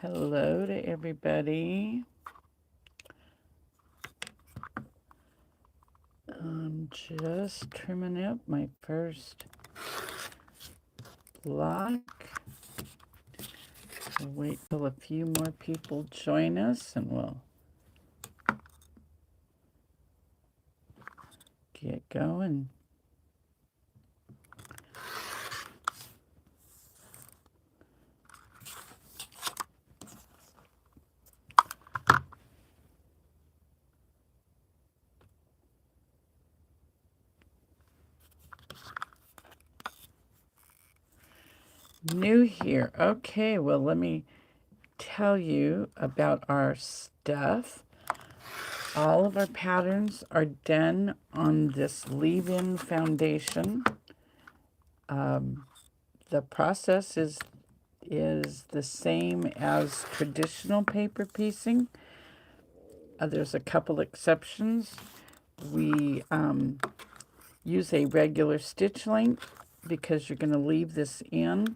Hello to everybody. I'm just trimming up my first block. We'll wait till a few more people join us and we'll get going. New here. Okay, well, let me tell you about our stuff. All of our patterns are done on this leave-in foundation. The process is the same as traditional paper piecing. There's a couple exceptions. We use a regular stitch length because you're going to leave this in.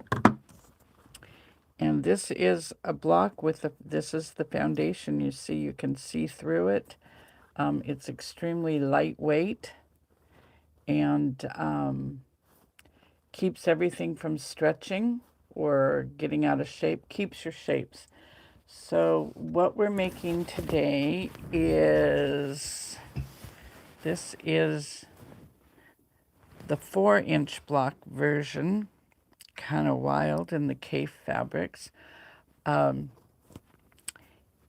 And this is a block with this is the foundation. You can see through it. It's extremely lightweight and keeps everything from stretching or getting out of shape, keeps your shapes. So what we're making today is, this is the 4-inch block version, kind of wild in the Kaffe fabrics.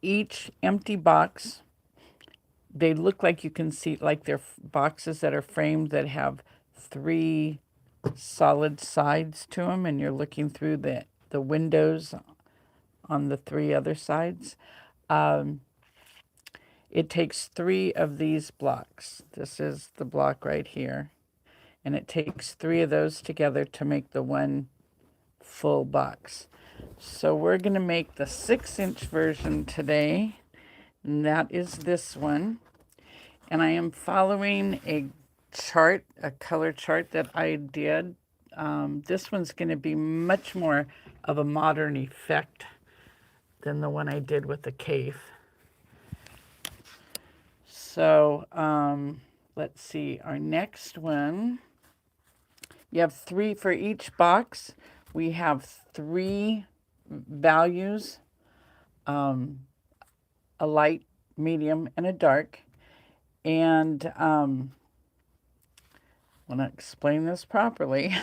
Each empty box, they look like you can see, like they're boxes that are framed that have 3 solid sides to them, and you're looking through the windows on the 3 other sides. It takes 3 of these blocks. This is the block right here. And it takes 3 of those together to make the one full box. So we're going to make the 6-inch version today. And that is this one. And I am following a chart, a color chart that I did. This one's going to be much more of a modern effect than the one I did with the Kaffe. So let's see, our next one, you have 3 for each box. We have 3 values, a light, medium, and a dark. And I want to explain this properly.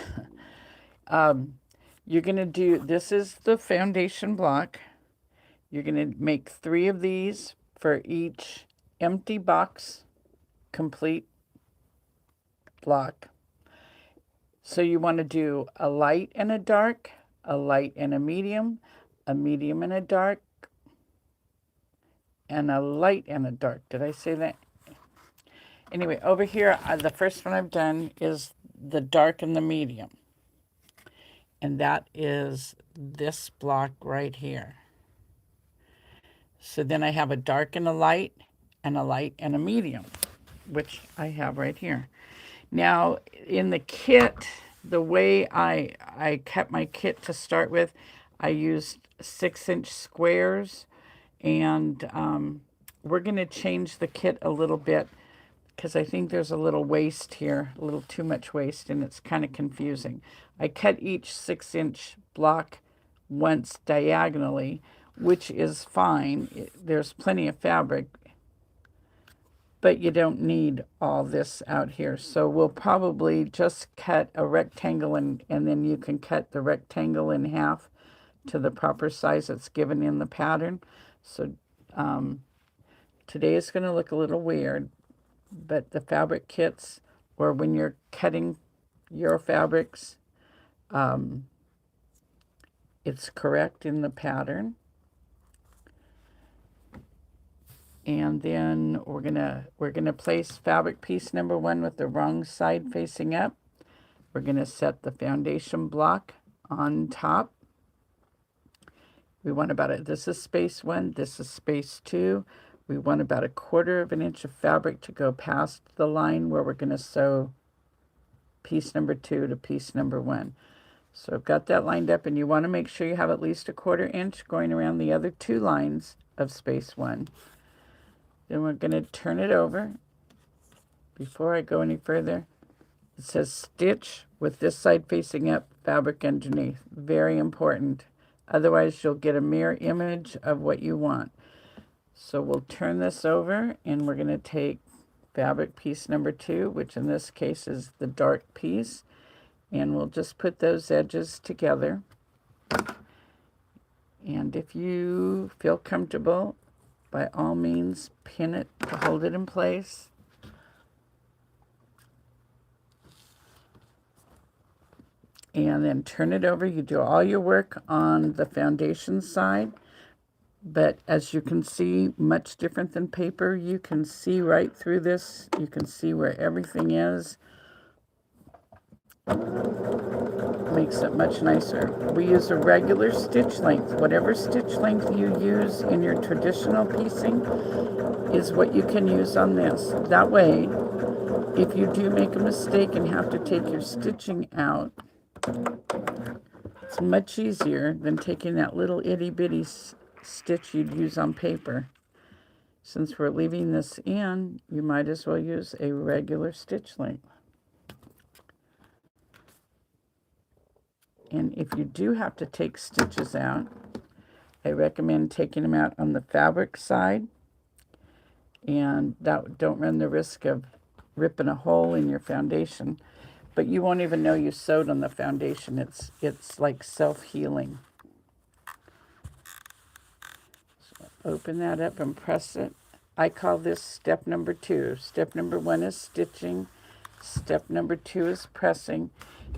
You're going to do, this is the foundation block. You're going to make 3 of these for each empty box, complete block. So you want to do a light and a dark, a light and a medium and a dark, and a light and a dark. Did I say that? Anyway, over here, the first one I've done is the dark and the medium. And that is this block right here. So then I have a dark and a light and a medium, which I have right here. Now, in the kit, the way I cut my kit to start with, I used 6-inch squares, and we're going to change the kit a little bit because I think there's a little waste here, a little too much waste, and it's kind of confusing. I cut each 6-inch block once diagonally, which is fine. There's plenty of fabric, but you don't need all this out here. So we'll probably just cut a rectangle, and then you can cut the rectangle in half to the proper size that's given in the pattern. So today is going to look a little weird, but the fabric kits, or when you're cutting your fabrics, it's correct in the pattern. And then we're gonna place fabric piece number 1 with the wrong side facing up. We're gonna set the foundation block on top. We want about this is space 1, this is space 2. We want about 1/4 of an inch of fabric to go past the line where we're gonna sew piece number 2 to piece number 1. So I've got that lined up, and you want to make sure you have at least 1/4 inch going around the other 2 lines of space 1. Then we're going to turn it over. Before I go any further, it says stitch with this side facing up, fabric underneath. Very important. Otherwise, you'll get a mirror image of what you want. So we'll turn this over, and we're going to take fabric piece number 2, which in this case is the dark piece, and we'll just put those edges together. And if you feel comfortable, by all means, pin it to hold it in place. And then turn it over. You do all your work on the foundation side, but as you can see, much different than paper. You can see right through this. You can see where everything is. Makes it much nicer. We use a regular stitch length. Whatever stitch length you use in your traditional piecing is what you can use on this. That way, if you do make a mistake and have to take your stitching out, it's much easier than taking that little itty bitty stitch you'd use on paper. Since we're leaving this in, you might as well use a regular stitch length. And if you do have to take stitches out, I recommend taking them out on the fabric side, and that don't run the risk of ripping a hole in your foundation. But you won't even know you sewed on the foundation. It's like self-healing. So open that up and press it. I call this step number 2. Step number 1 is stitching. Step number 2 is pressing.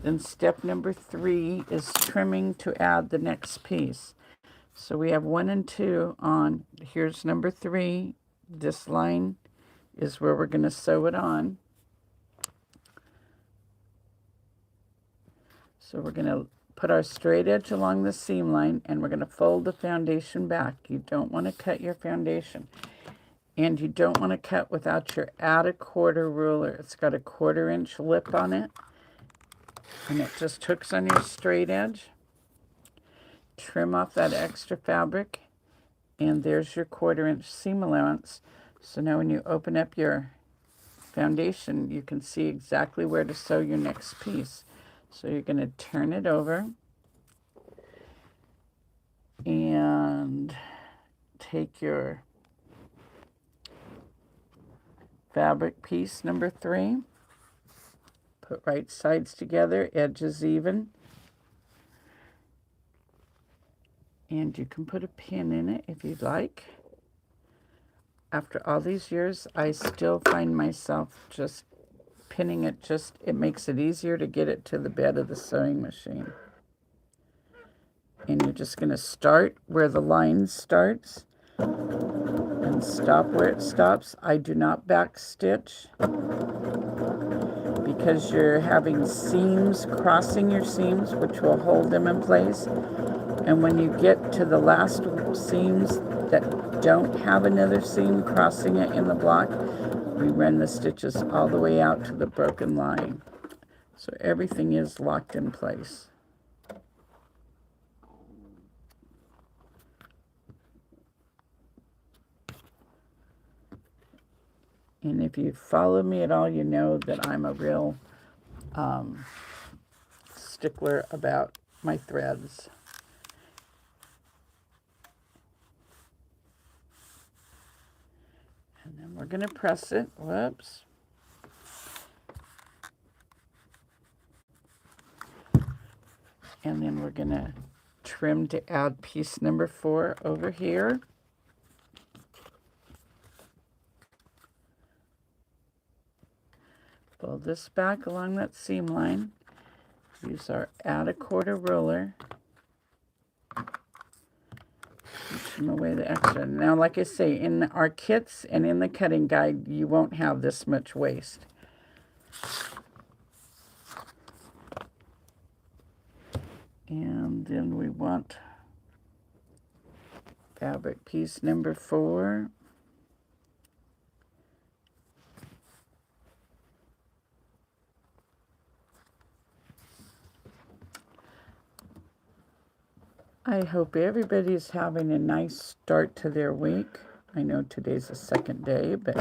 Then step number 3 is trimming to add the next piece. So we have 1 and 2 on. Here's number 3. This line is where we're going to sew it on. So we're going to put our straight edge along the seam line, and we're going to fold the foundation back. You don't want to cut your foundation. And you don't want to cut without your add a quarter ruler. It's got a 1/4 inch lip on it, and it just hooks on your straight edge. Trim off that extra fabric, and there's your 1/4 inch seam allowance. So now when you open up your foundation, you can see exactly where to sew your next piece. So you're going to turn it over and take your fabric piece number 3, put right sides together, edges even, and you can put a pin in it if you'd like. After all these years, I still find myself just pinning it. It makes it easier to get it to the bed of the sewing machine. And you're just going to start where the line starts and stop where it stops. I do not back stitch because you're having seams crossing your seams, which will hold them in place. And when you get to the last seams that don't have another seam crossing it in the block, we run the stitches all the way out to the broken line. So everything is locked in place. And if you follow me at all, you know that I'm a real stickler about my threads. And then we're going to press it. Whoops. And then we're going to trim to add piece number 4 over here. Pull this back along that seam line. Use our add a quarter ruler. Trim away the extra. Now, like I say, in our kits and in the cutting guide, you won't have this much waste. And then we want fabric piece number 4. I hope everybody's having a nice start to their week. I know today's the second day, but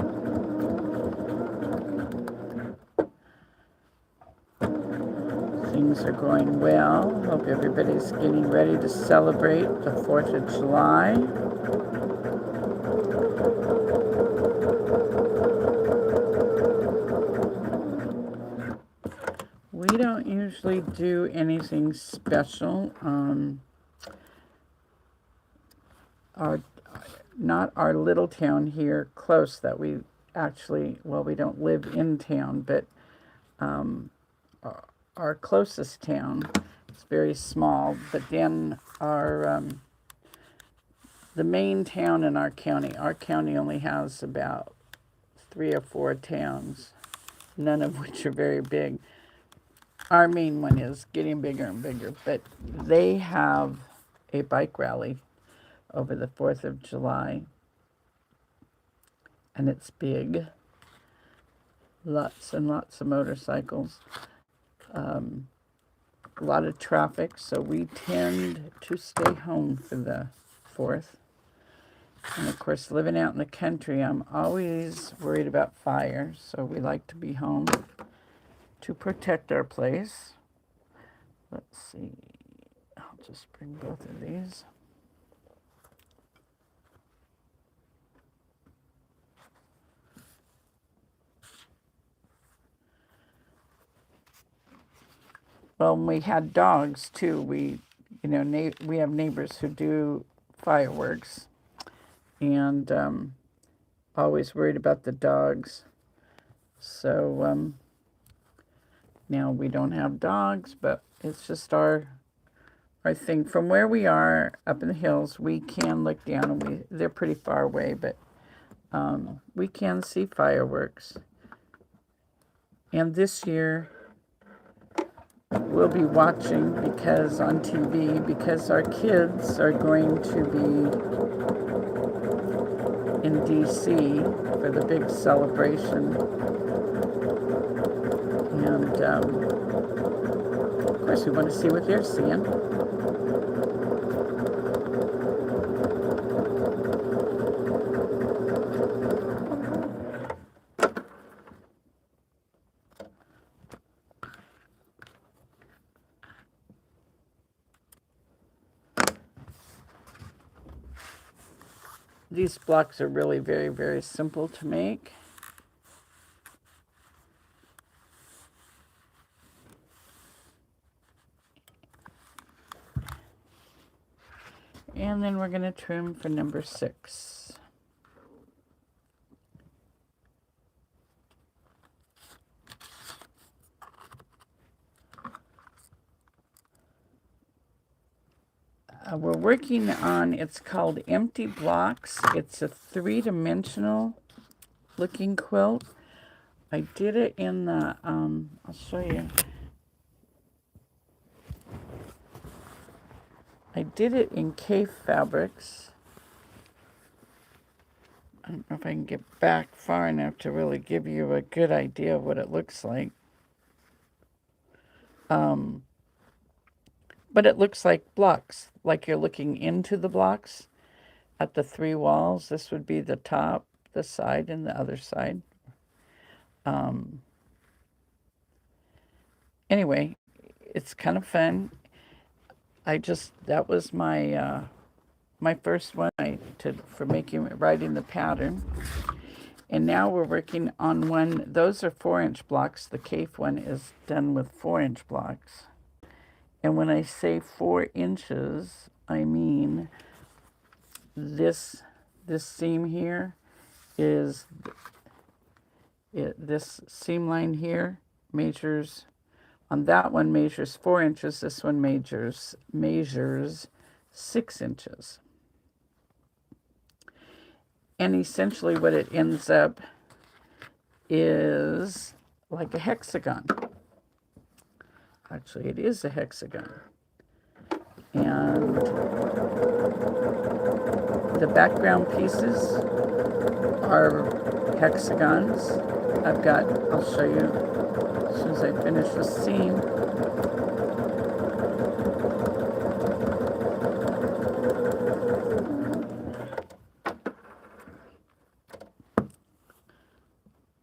things are going well. Hope everybody's getting ready to celebrate the 4th of July. We don't usually do anything special. Not our little town here close that we actually, well, we don't live in town, but our closest town is very small. But then the main town in our county only has about 3 or 4 towns, none of which are very big. Our main one is getting bigger and bigger, but they have a bike rally over the 4th of July, and it's big. Lots and lots of motorcycles. A lot of traffic, so we tend to stay home for the 4th. And of course, living out in the country, I'm always worried about fire, so we like to be home to protect our place. Let's see, I'll just bring both of these. Well, when we had dogs too, we have neighbors who do fireworks, and always worried about the dogs. So now we don't have dogs, but it's just our thing. From where we are up in the hills, we can look down, and they're pretty far away, but we can see fireworks. And this year we'll be watching because on TV, because our kids are going to be in DC for the big celebration. And of course we want to see what they're seeing. These blocks are really very, very simple to make. And then we're going to trim for number 6. We're working on, it's called Empty Blocks. It's a 3-dimensional looking quilt. I did it in the, I'll show you. I did it in Kaffe Fabrics. I don't know if I can get back far enough to really give you a good idea of what it looks like. But it looks like blocks, like you're looking into the blocks at the 3 walls. This would be the top, the side, and the other side. Anyway, it's kind of fun. That was my my first one for writing the pattern. And now we're working on one. Those are 4-inch blocks. The Kaffe one is done with 4-inch blocks. And when I say 4 inches, I mean this seam here is this seam line here measures. On that one measures 4 inches. This one measures 6 inches. And essentially what it ends up is like a hexagon. Actually, it is a hexagon. And the background pieces are hexagons. I'll show you as soon as I finish the seam.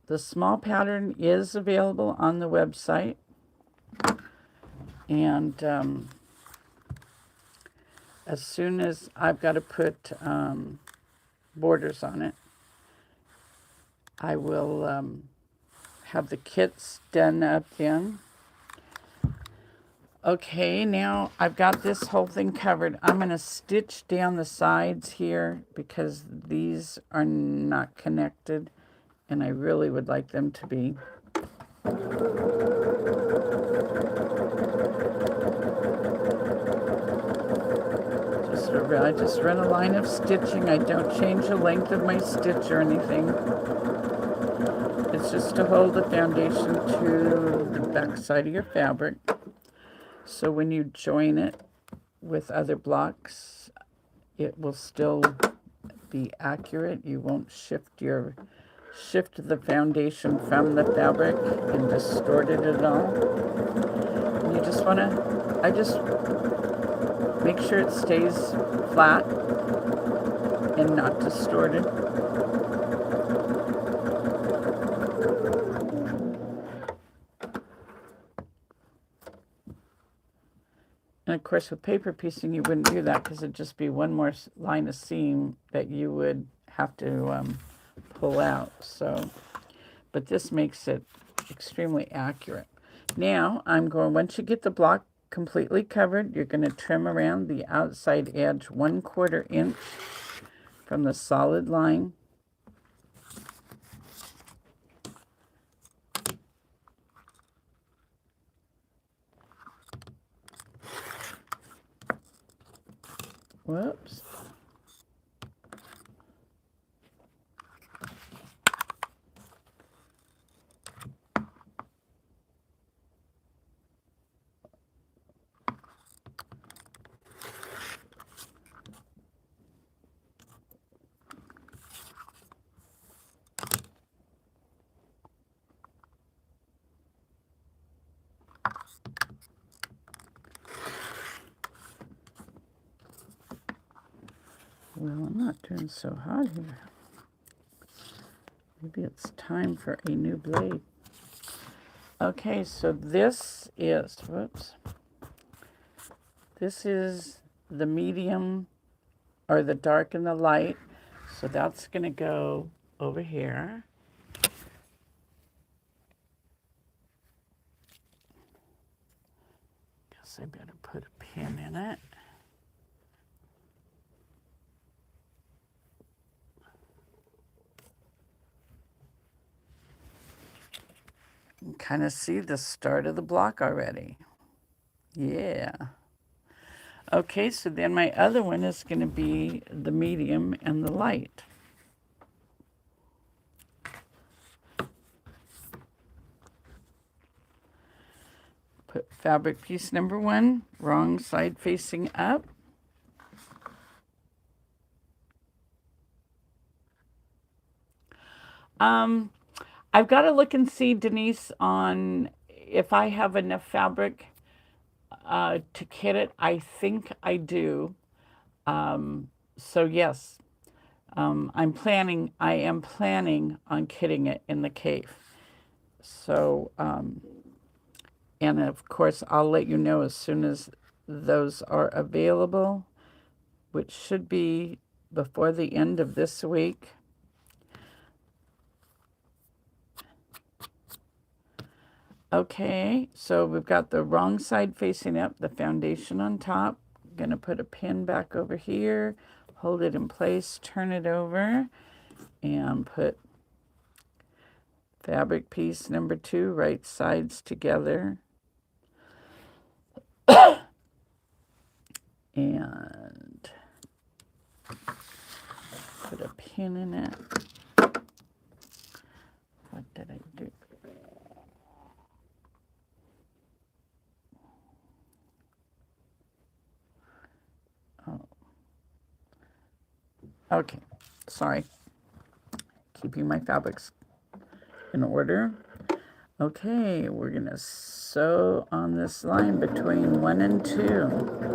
The small pattern is available on the website, and as soon as I've got to put borders on it, I will have the kits done up then. Okay, now I've got this whole thing covered. I'm going to stitch down the sides here because these are not connected, and I really would like them to be. I just run a line of stitching. I don't change the length of my stitch or anything. It's just to hold the foundation to the back side of your fabric. So when you join it with other blocks, it will still be accurate. You won't shift the foundation from the fabric and distort it at all. And you just want to, I just make sure it stays flat and not distorted. And of course, with paper piecing, you wouldn't do that because it'd just be one more line of seam that you would have to pull out. So, but this makes it extremely accurate. Now, once you get the block completely covered, you're going to trim around the outside edge 1/4 inch from the solid line. Whoops. Well, I'm not doing so hot here. Maybe it's time for a new blade. Okay, so this is, this is the medium, or the dark and the light. So that's going to go over here. Guess I better put a pin in it. You can kind of see the start of the block already. Yeah. Okay, so then my other one is going to be the medium and the light. Put fabric piece number 1, wrong side facing up. I've got to look and see, Denise, on if I have enough fabric to kit it. I think I do. So yes, I am planning on kitting it in the cave. So, and of course, I'll let you know as soon as those are available, which should be before the end of this week. Okay, so we've got the wrong side facing up, the foundation on top. I'm going to put a pin back over here, hold it in place, turn it over, and put fabric piece number 2, right sides together. And put a pin in it. What did I do? Oh. Okay, sorry. Keeping my fabrics in order. Okay, we're going to sew on this line between 1 and 2.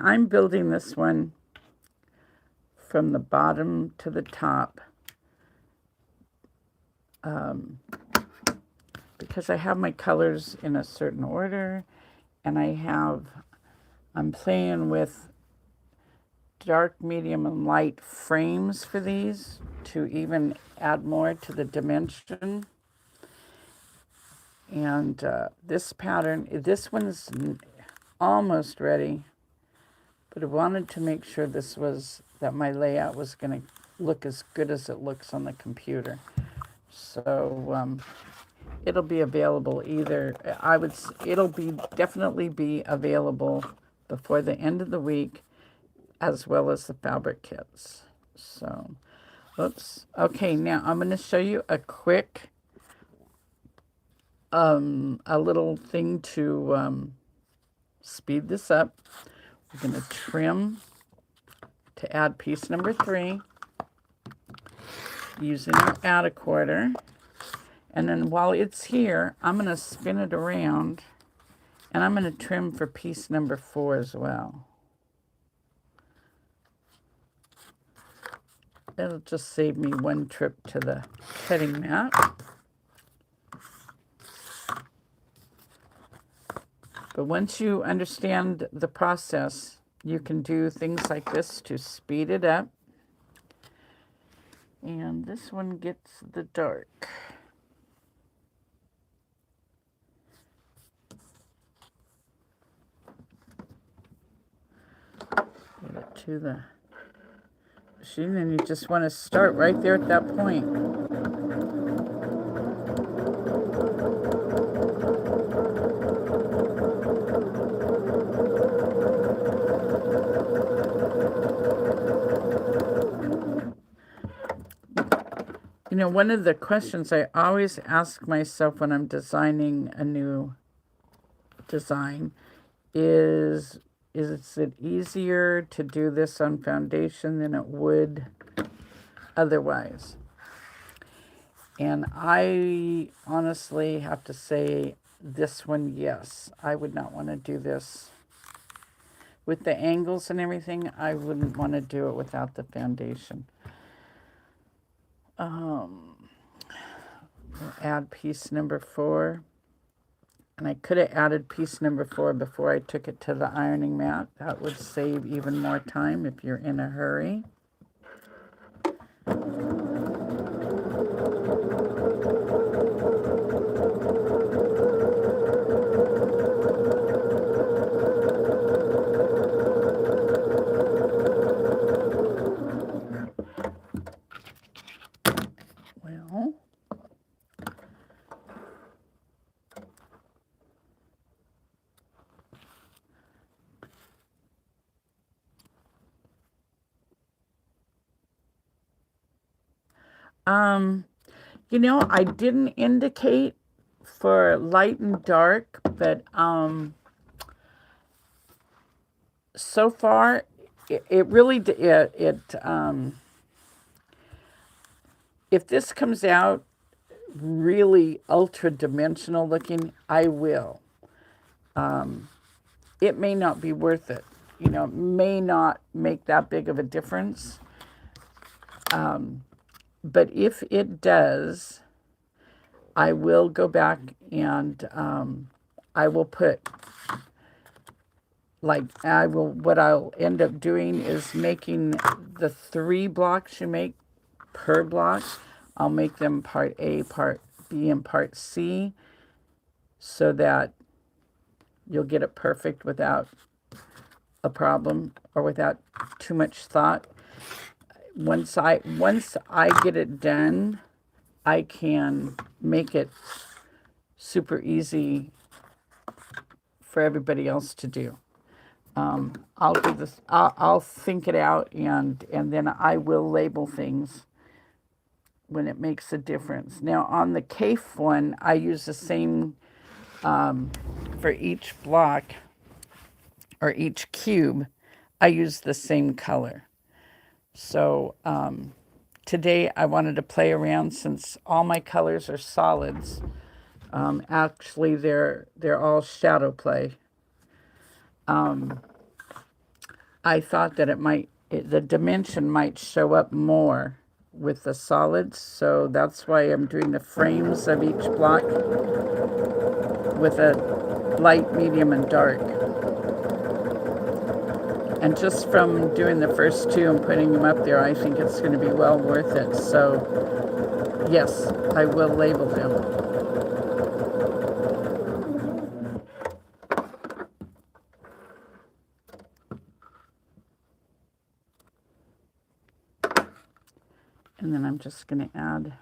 I'm building this one from the bottom to the top because I have my colors in a certain order, and I'm playing with dark, medium, and light frames for these to even add more to the dimension. And this pattern, this one's almost ready, but I wanted to make sure that my layout was going to look as good as it looks on the computer. So it'll be available it'll definitely be available before the end of the week, as well as the fabric kits. So, oops. Okay, now I'm going to show you a quick, a little thing to speed this up. We're going to trim to add piece number 3 using our add a quarter. And then while it's here, I'm going to spin it around, and I'm going to trim for piece number 4 as well. It'll just save me one trip to the cutting mat. But once you understand the process, you can do things like this to speed it up. And this one gets the dark. Get it to the machine, and you just want to start right there at that point. You know, one of the questions I always ask myself when I'm designing a new design is it easier to do this on foundation than it would otherwise? And I honestly have to say this one, yes. I would not want to do this. With the angles and everything, I wouldn't want to do it without the foundation. We'll add piece number 4. And I could have added piece number 4 before I took it to the ironing mat. That would save even more time if you're in a hurry. You know, I didn't indicate for light and dark, but so far it really if this comes out really ultra dimensional looking, I will. It may not be worth it. You know, it may not make that big of a difference. But if it does, I will go back and I will put, what I'll end up doing is making the 3 blocks you make per block. I'll make them part A, part B, and part C so that you'll get it perfect without a problem or without too much thought. Once I get it done, I can make it super easy for everybody else to do. I'll do this. I'll think it out, and then I will label things when it makes a difference. Now on the CAFE one, I use the same for each block or each cube. I use the same color. So today I wanted to play around since all my colors are solids. Actually, they're all shadow play. I thought that the dimension might show up more with the solids, so that's why I'm doing the frames of each block with a light, medium, and dark. And just from doing the first two and putting them up there, I think it's going to be well worth it. So, yes, I will label them. And then I'm just going to add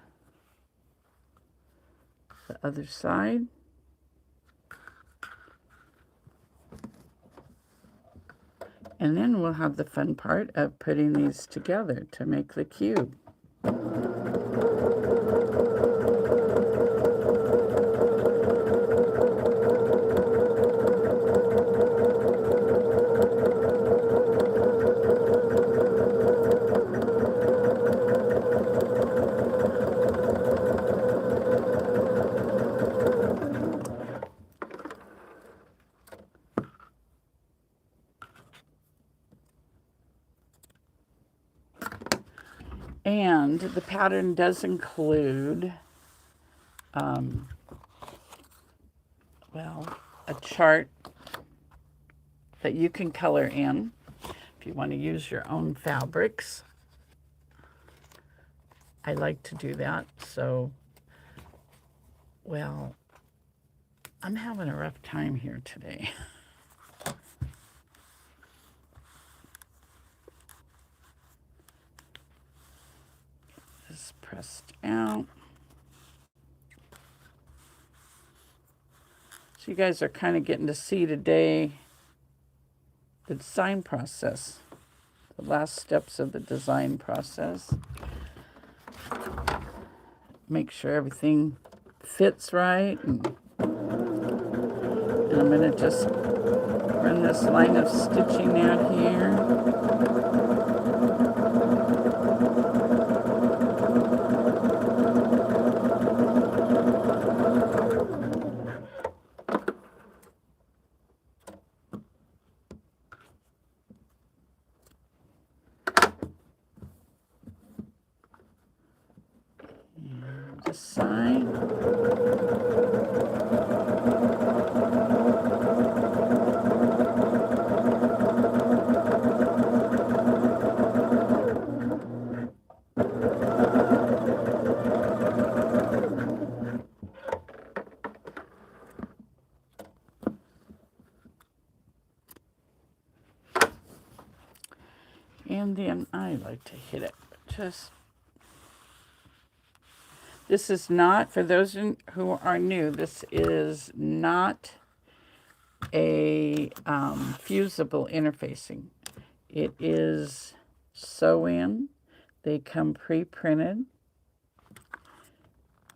the other side. And then we'll have the fun part of putting these together to make the cube. And the pattern does include, well, a chart that you can color in if you want to use your own fabrics. I like to do that, so, well, I'm having a rough time here today. This pressed out. So you guys are kind of getting to see today the design process, the last steps of the design process. Make sure everything fits right. And I'm going to just run this line of stitching out here. This side. And then I like to hit it. This is not, for those who are new, this is not a fusible interfacing. It is sew-in. They come pre-printed.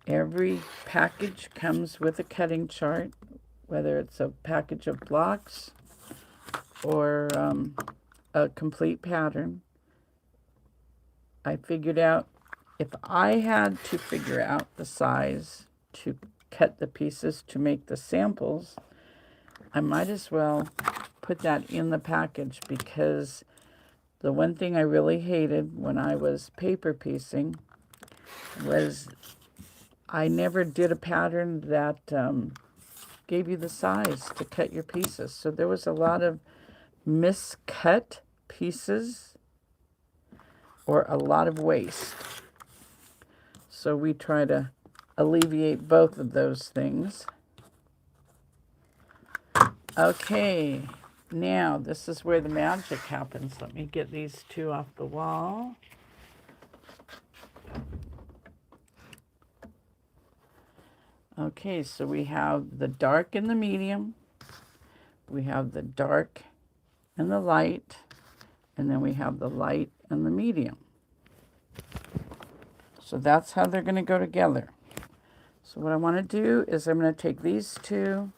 Every package comes with a cutting chart, whether it's a package of blocks or a complete pattern. I figured out, if I had to figure out the size to cut the pieces to make the samples, I might as well put that in the package, because the one thing I really hated when I was paper piecing was I never did a pattern that gave you the size to cut your pieces. So there was a lot of miscut pieces or a lot of waste. So we try to alleviate both of those things. Okay, now this is where the magic happens. Let me get these two off the wall. Okay, so we have the dark and the medium. We have the dark and the light. And then we have the light and the medium. So that's how they're going to go together. So what I want to do is I'm going to take these two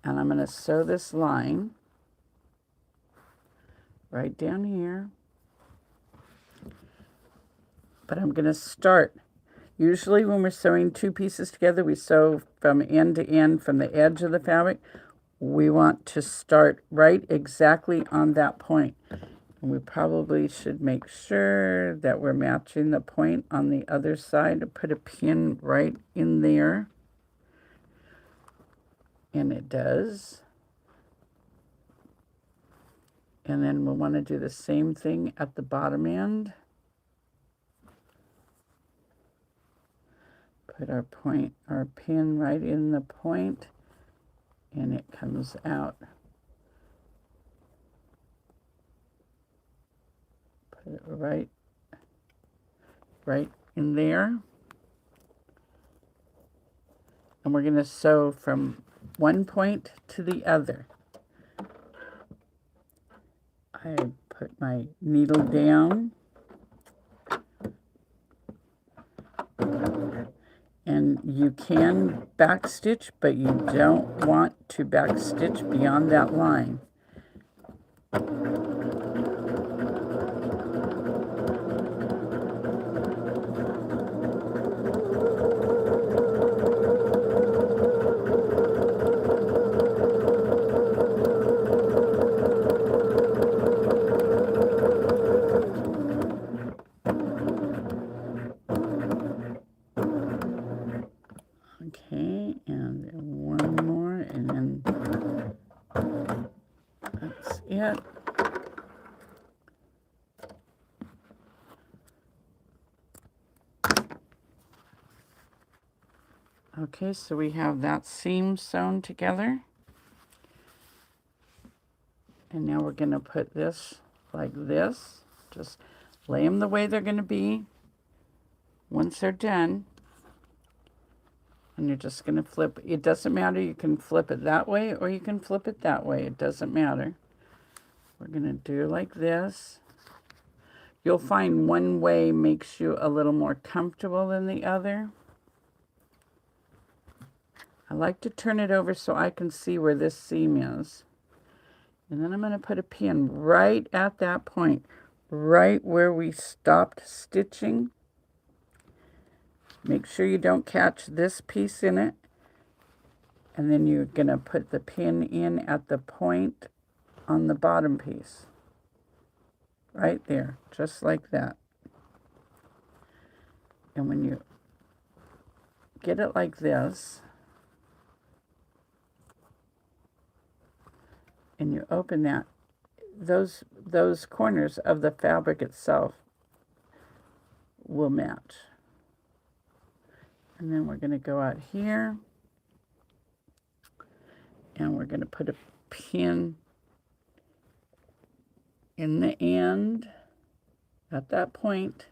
and I'm going to sew this line right down here. But I'm going to start. Usually when we're sewing two pieces together, we sew from end to end from the edge of the fabric. we want to start right exactly on that point. And we probably should make sure that we're matching the point on the other side to put a pin right in there. And it does. And then we'll want to do the same thing at the bottom end. Put our pin right in the point, and it comes out. Put it right in there. And we're going to sew from one point to the other. I put my needle down. And you can backstitch, but you don't want to backstitch beyond that line. Okay, and one more, and then that's it. Okay, so we have that seam sewn together. And now we're going to put this like this. Just lay them the way they're going to be. Once they're done, and you're just going to flip. It doesn't matter. You can flip it that way or you can flip it that way. It doesn't matter. We're going to do like this. You'll find one way makes you a little more comfortable than the other. I like to turn it over so I can see where this seam is. And then I'm going to put a pin right at that point, right where we stopped stitching. Make sure you don't catch this piece in it. And then you're going to put the pin in at the point on the bottom piece. Right there, just like that. And when you get it like this, and you open that, those corners of the fabric itself will match. And then we're going to go out here, and we're going to put a pin in the end at that point,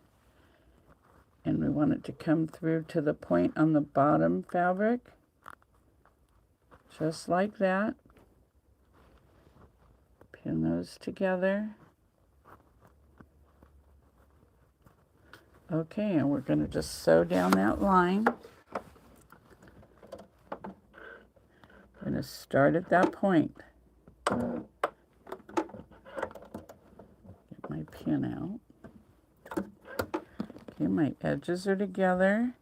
and we want it to come through to the point on the bottom fabric, just like that. Pin those together. Okay, and we're going to just sew down that line. I'm going to start at that point. Get my pin out. Okay, my edges are together.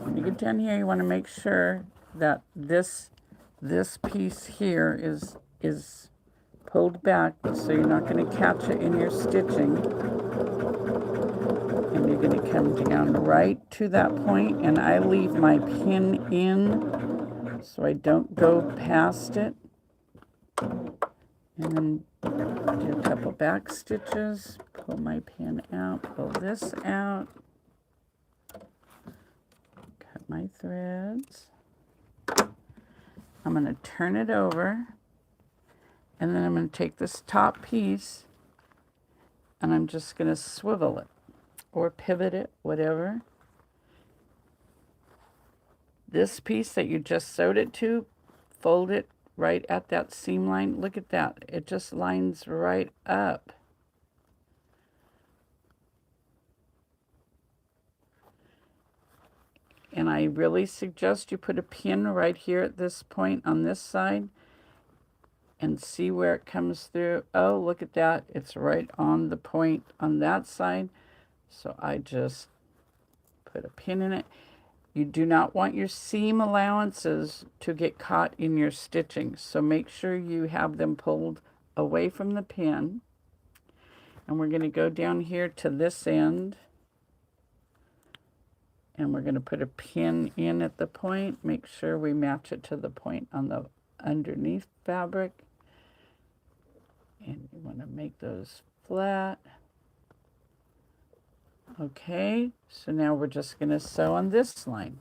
When you get down here, you want to make sure that this piece here is pulled back, so you're not going to catch it in your stitching. And you're going to come down right to that point, and I leave my pin in so I don't go past it. And then do a couple back stitches, pull my pin out, pull this out, cut my threads. I'm going to turn it over, and then I'm going to take this top piece, and I'm just going to swivel it, or pivot it, whatever. This piece that you just sewed it to, fold it right at that seam line. Look at that. It just lines right up. And I really suggest you put a pin right here at this point on this side and see where it comes through. Oh, look at that. It's right on the point on that side. So I just put a pin in it. You do not want your seam allowances to get caught in your stitching. So make sure you have them pulled away from the pin. And we're going to go down here to this end. And we're going to put a pin in at the point. Make sure we match it to the point on the underneath fabric. And you want to make those flat. Okay, so now we're just going to sew on this line.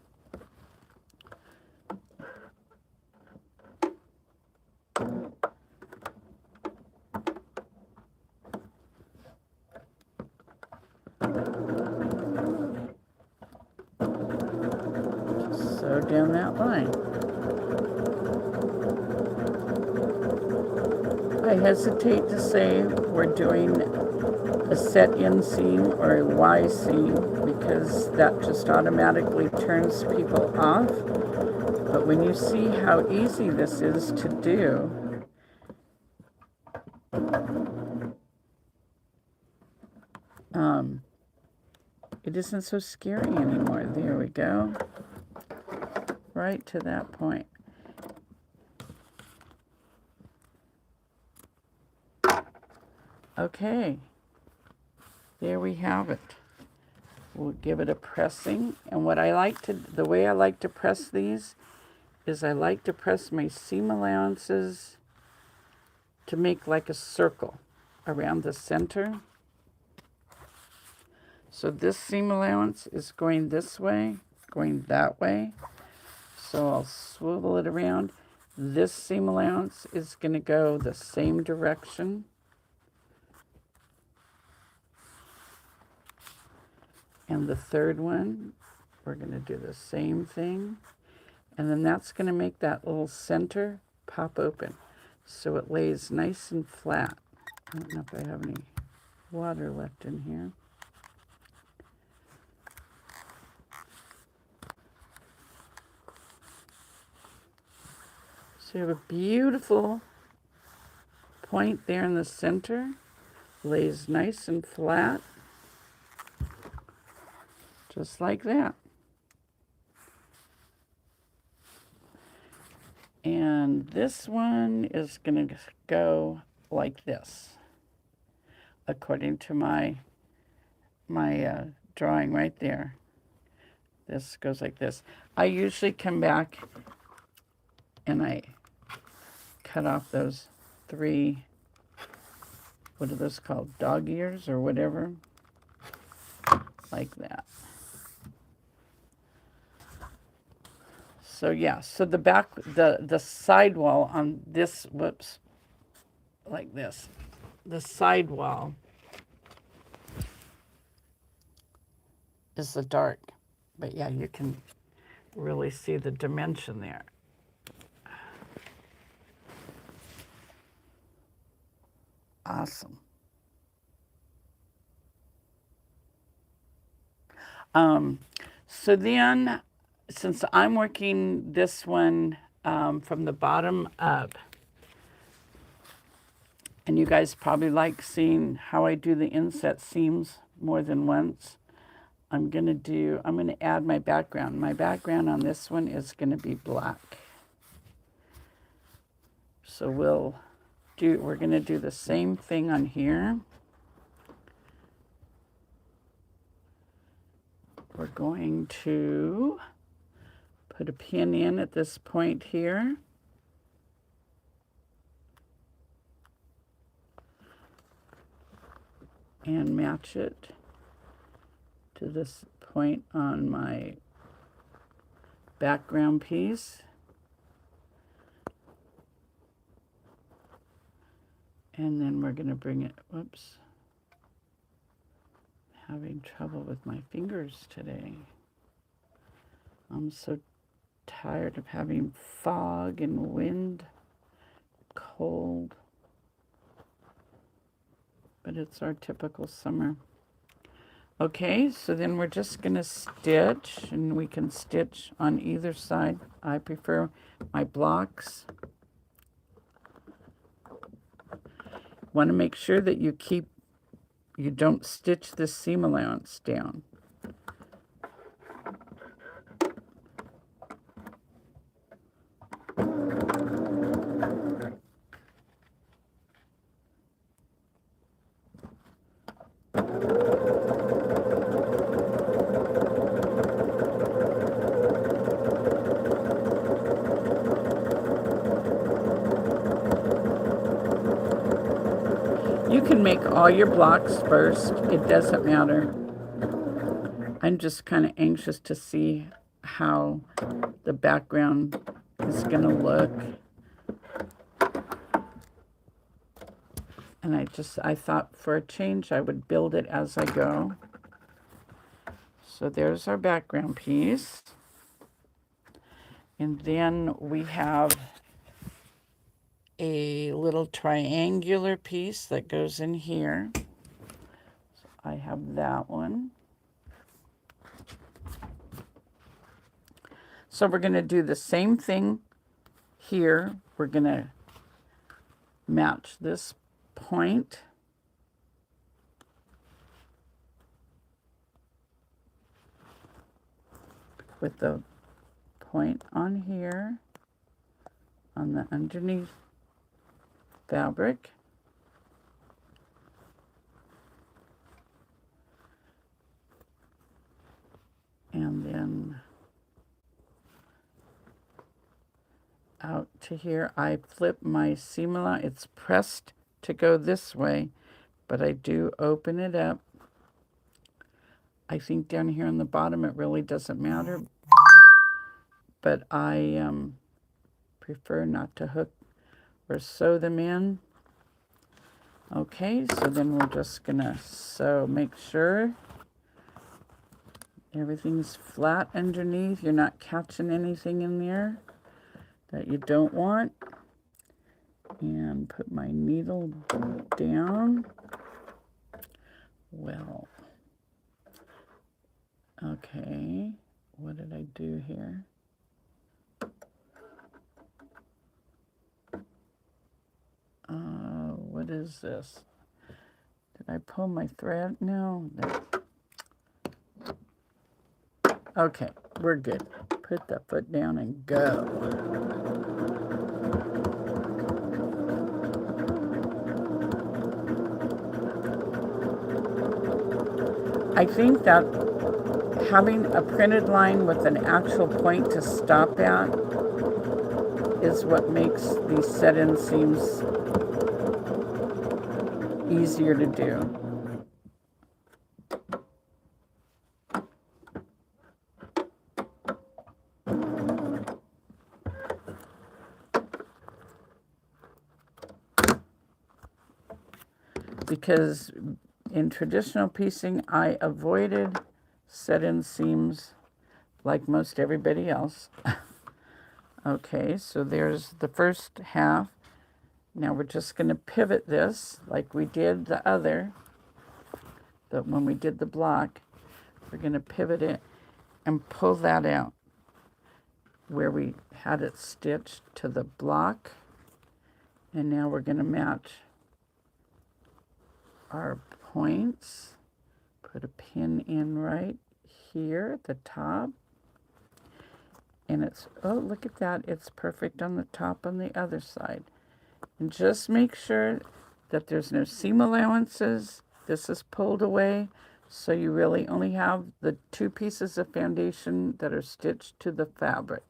Just sew down that line. I hesitate to say we're doing a set inseam or a Y seam because that just automatically turns people off. But when you see how easy this is to do, it isn't so scary anymore. There we go. Right to that point. Okay. There we have it. We'll give it a pressing. And what I like to, the way I like to press these is I like to press my seam allowances to make like a circle around the center. So this seam allowance is going this way, going that way. So I'll swivel it around. This seam allowance is going to go the same direction. And the third one, we're going to do the same thing. And then that's going to make that little center pop open. So it lays nice and flat. I don't know if I have any water left in here. So you have a beautiful point there in the center. Lays nice and flat. Just like that. And this one is going to go like this, according to my drawing right there. This goes like this. I usually come back and I cut off those 3, what are those called, dog ears or whatever, like that. So yeah, so the back, the side wall on this, whoops, like this, the side wall is the dark, but yeah, you can really see the dimension there. Awesome. So then, since I'm working this one from the bottom up, and you guys probably like seeing how I do the inset seams more than once, I'm going to add my background. My background on this one is going to be black. So we're going to do the same thing on here. We're going to put a pin in at this point here. And match it to this point on my background piece. And then we're going to bring it, whoops, having trouble with my fingers today. I'm so tired of having fog and wind, cold, but it's our typical summer. Okay, so then we're just going to stitch, and we can stitch on either side. I prefer my blocks. Want to make sure that you don't stitch the seam allowance down. You can make all your blocks first. It doesn't matter. I'm just kind of anxious to see how the background is going to look. And I thought for a change I would build it as I go. So there's our background piece. And then we have a little triangular piece that goes in here. So I have that one. So we're going to do the same thing here. We're going to match this point with the point on here on the underneath fabric. And then out to here, I flip my seam allowance. It's pressed to go this way, but I do open it up. I think down here on the bottom it really doesn't matter, but I prefer not to hook or sew them in. Okay, so then we're just gonna make sure everything's flat underneath. You're not catching anything in there that you don't want. And put my needle down. Well, okay, what did I do here? What is this? Did I pull my thread? No. Okay, we're good. Put the foot down and go. I think that having a printed line with an actual point to stop at is what makes these set-in seams easier to do. Because in traditional piecing, I avoided set-in seams like most everybody else. Okay, so there's the first half. Now we're just going to pivot this like we did the other. When we did the block, we're going to pivot it and pull that out where we had it stitched to the block. And now we're going to match our points. Put a pin in right here at the top. And it's, oh, look at that. It's perfect on the top on the other side. And just make sure that there's no seam allowances. This is pulled away. So you really only have the 2 pieces of foundation that are stitched to the fabric.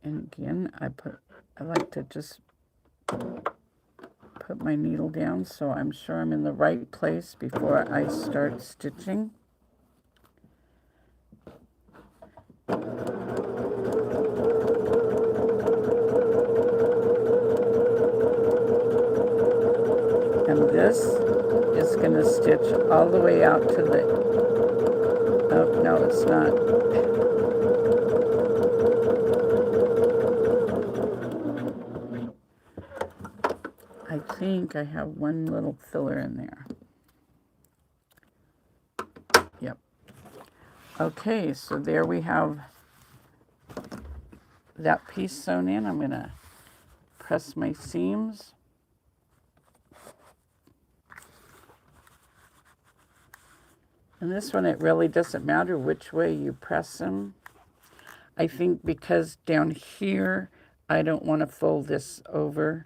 And again, I like to just put my needle down so I'm sure I'm in the right place before I start stitching. And this is going to stitch all the way out to the, oh, no, it's not. I think I have one little filler in there. Yep. Okay, so there we have that piece sewn in. I'm going to press my seams. And this one, it really doesn't matter which way you press them. I think because down here, I don't want to fold this over.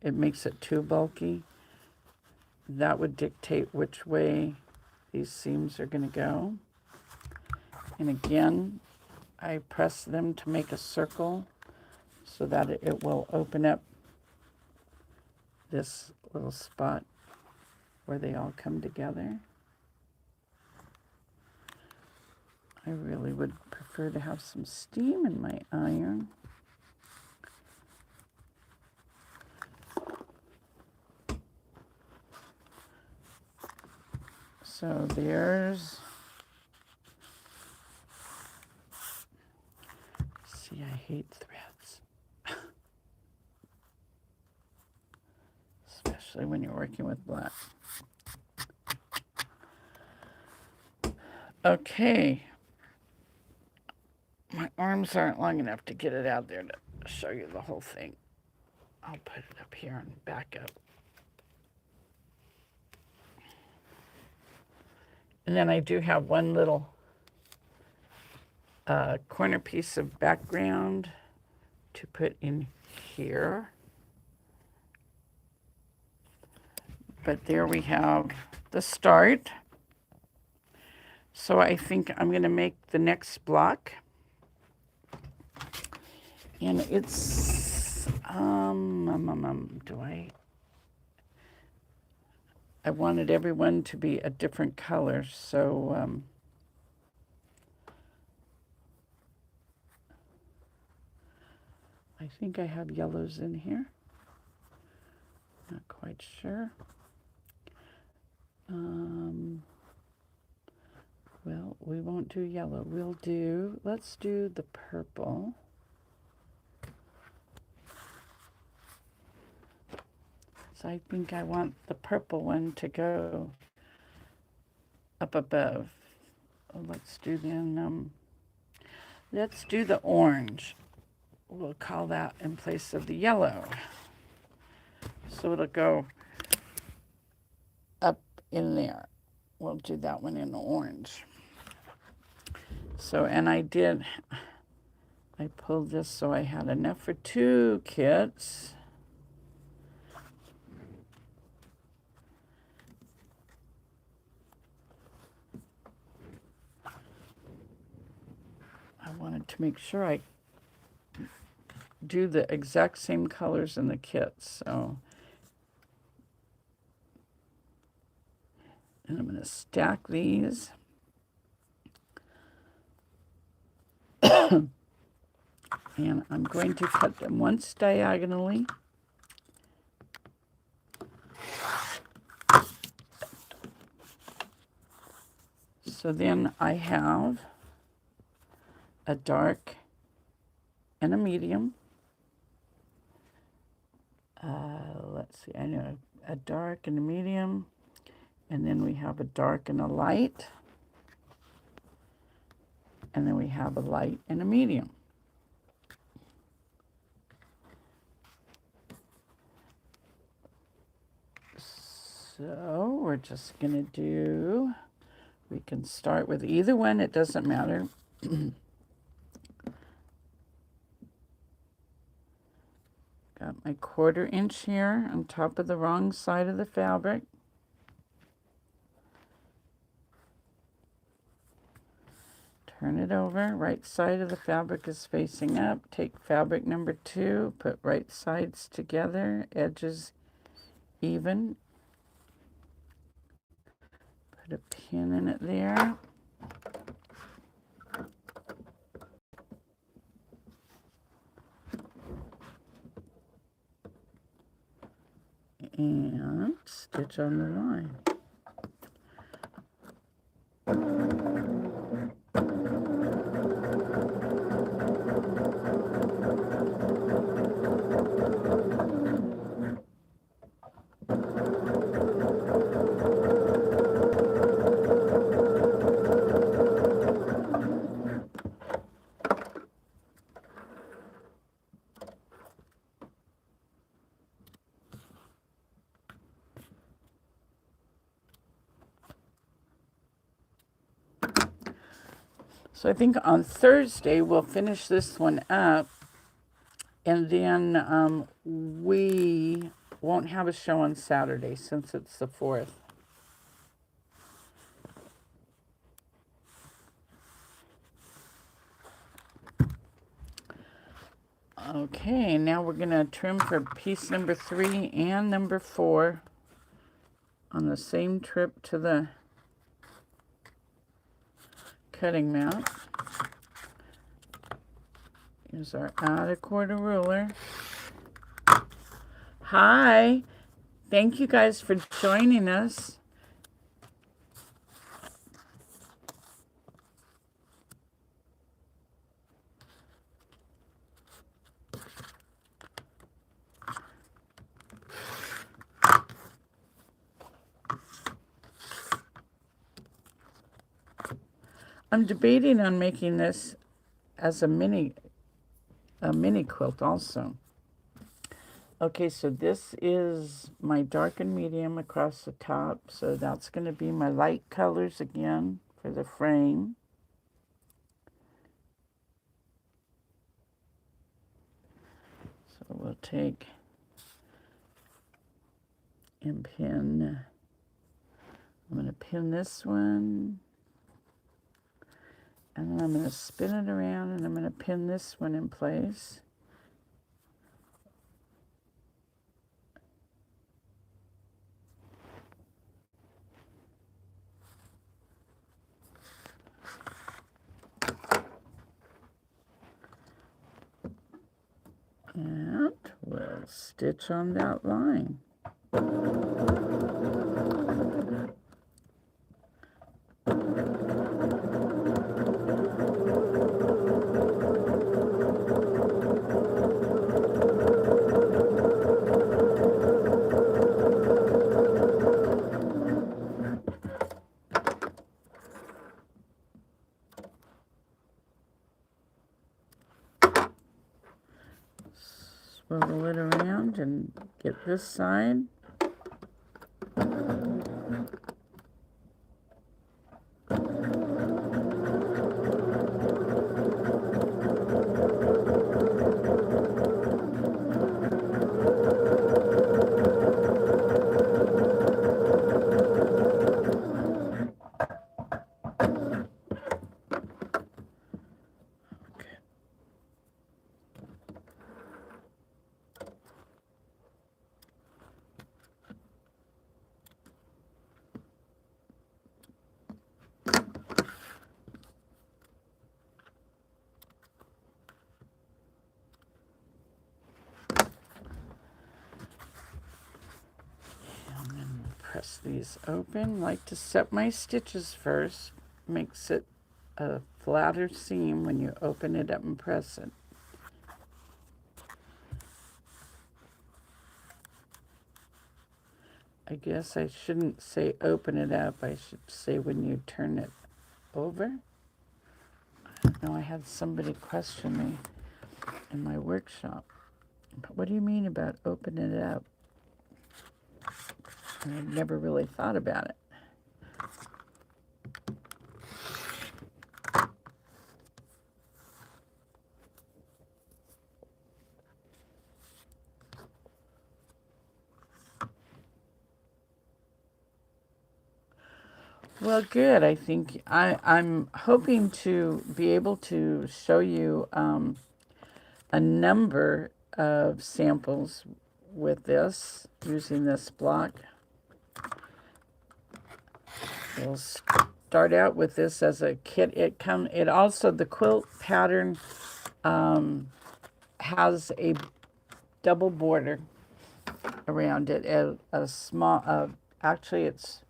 It makes it too bulky. That would dictate which way these seams are going to go. And again, I press them to make a circle so that it will open up this little spot where they all come together. I really would prefer to have some steam in my iron. So there's, see, I hate threads. Especially when you're working with black. Okay. My arms aren't long enough to get it out there to show you the whole thing. I'll put it up here and back up. And then I do have one little corner piece of background to put in here. But there we have the start. So I think I'm going to make the next block. And it's, I wanted everyone to be a different color, so I think I have yellows in here. Not quite sure. Well, we won't do yellow. Let's do the purple. So I think I want the purple one to go up above. Let's do the orange. We'll call that in place of the yellow. So it'll go up in there. We'll do that one in orange. So, and I pulled this so I had enough for 2 kits. I wanted to make sure I do the exact same colors in the kits, so. And I'm going to stack these. And I'm going to cut them once diagonally. So then I have a dark and a medium. Let's see, I know a dark and a medium. And then we have a dark and a light. And then we have a light and a medium. So we're just going to do, we can start with either one, it doesn't matter. Got my 1/4 inch here on top of the wrong side of the fabric. Turn it over, right side of the fabric is facing up. Take fabric number 2, put right sides together, edges even. Put a pin in it there. And stitch on the line. So I think on Thursday we'll finish this one up, and then we won't have a show on Saturday since it's the 4th. Okay, now we're going to trim for piece number 3 and number 4 on the same trip to the cutting mat. Here's our out of quarter ruler. Hi, thank you guys for joining us. I'm debating on making this as a mini quilt also. Okay, so this is my dark and medium across the top. So that's going to be my light colors again for the frame. So we'll take and pin. I'm going to pin this one. And then I'm going to spin it around and I'm going to pin this one in place. And we'll stitch on that line. Swivel it around and get this side. Press these open. Like to set my stitches first. Makes it a flatter seam when you open it up and press it. I guess I shouldn't say open it up. I should say when you turn it over. I don't know. I had somebody question me in my workshop. But what do you mean about opening it up? And I've never really thought about it. Well, good. I think I'm hoping to be able to show you a number of samples with this, using this block. We'll start out with this as a kit. It also, the quilt pattern has a double border around it. A small, actually it's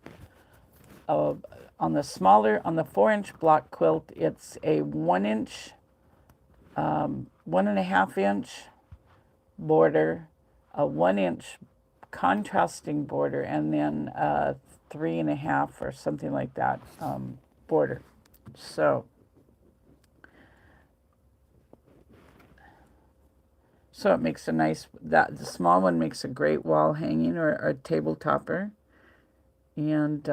on the 4-inch block quilt, it's a 1-inch, 1.5-inch border, a 1-inch contrasting border, and then a 3.5 or something like that border. So it makes a nice, the small one makes a great wall hanging or a table topper. And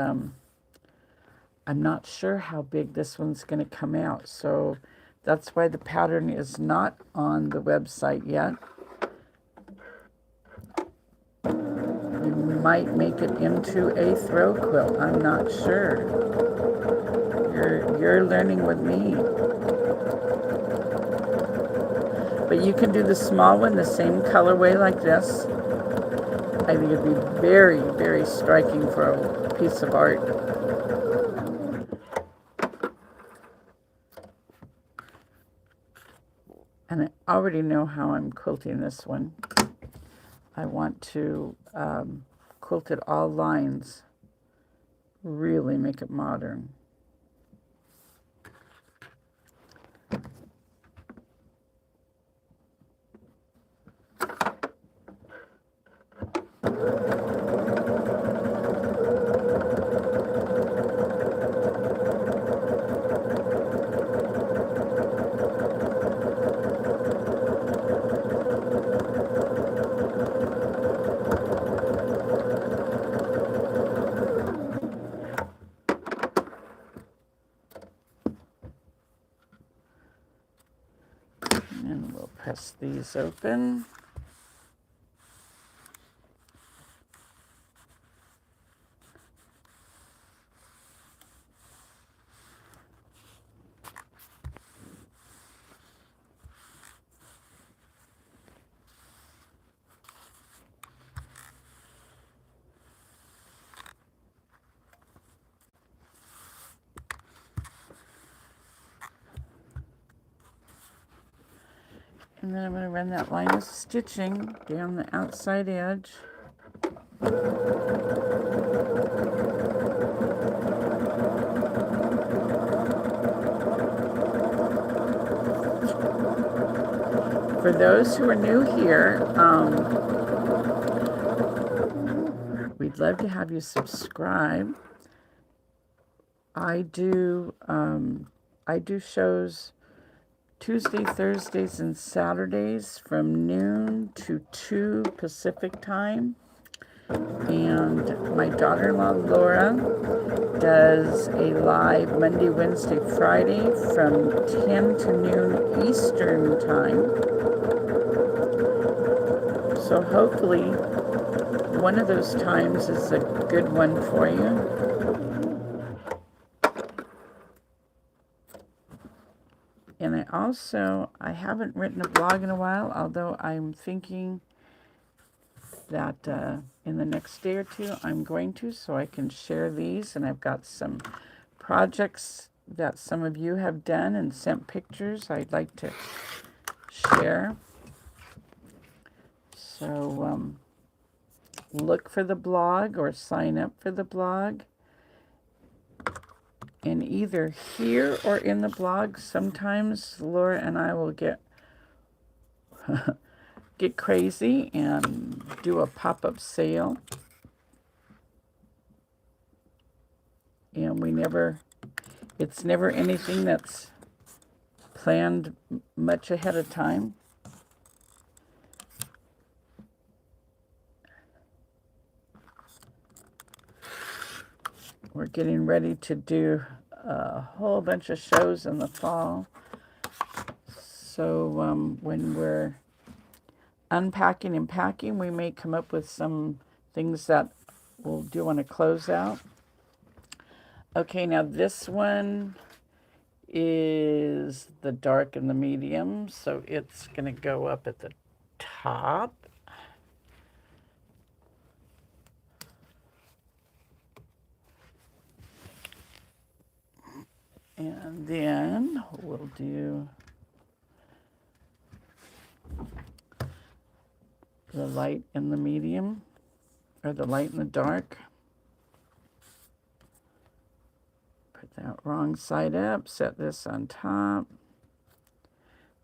I'm not sure how big this one's going to come out, so that's why the pattern is not on the website yet. We might make it into a throw quilt. I'm not sure. You're learning with me. But you can do the small one the same colorway like this. I think it'd be very, very striking for a piece of art. And I already know how I'm quilting this one. I want to quilt it all lines, really make it modern. And we'll press these open. And then I'm going to run that line of stitching down the outside edge. For those who are new here, we'd love to have you subscribe. I do shows Tuesday, Thursdays, and Saturdays from noon to 2 Pacific time. And my daughter-in-law, Laura, does a live Monday, Wednesday, Friday from 10 to noon Eastern time. So hopefully one of those times is a good one for you. And I haven't written a blog in a while, although I'm thinking that in the next day or two I'm going to, so I can share these. And I've got some projects that some of you have done and sent pictures I'd like to share. So look for the blog or sign up for the blog. And either here or in the blog, sometimes Laura and I will get crazy and do a pop-up sale. And it's never anything that's planned much ahead of time. We're getting ready to do a whole bunch of shows in the fall. So when we're unpacking and packing, we may come up with some things that we'll do on a closeout. Okay, now this one is the dark and the medium, so it's going to go up at the top. And then we'll do the light and the medium, or the light and the dark. Put that wrong side up, set this on top,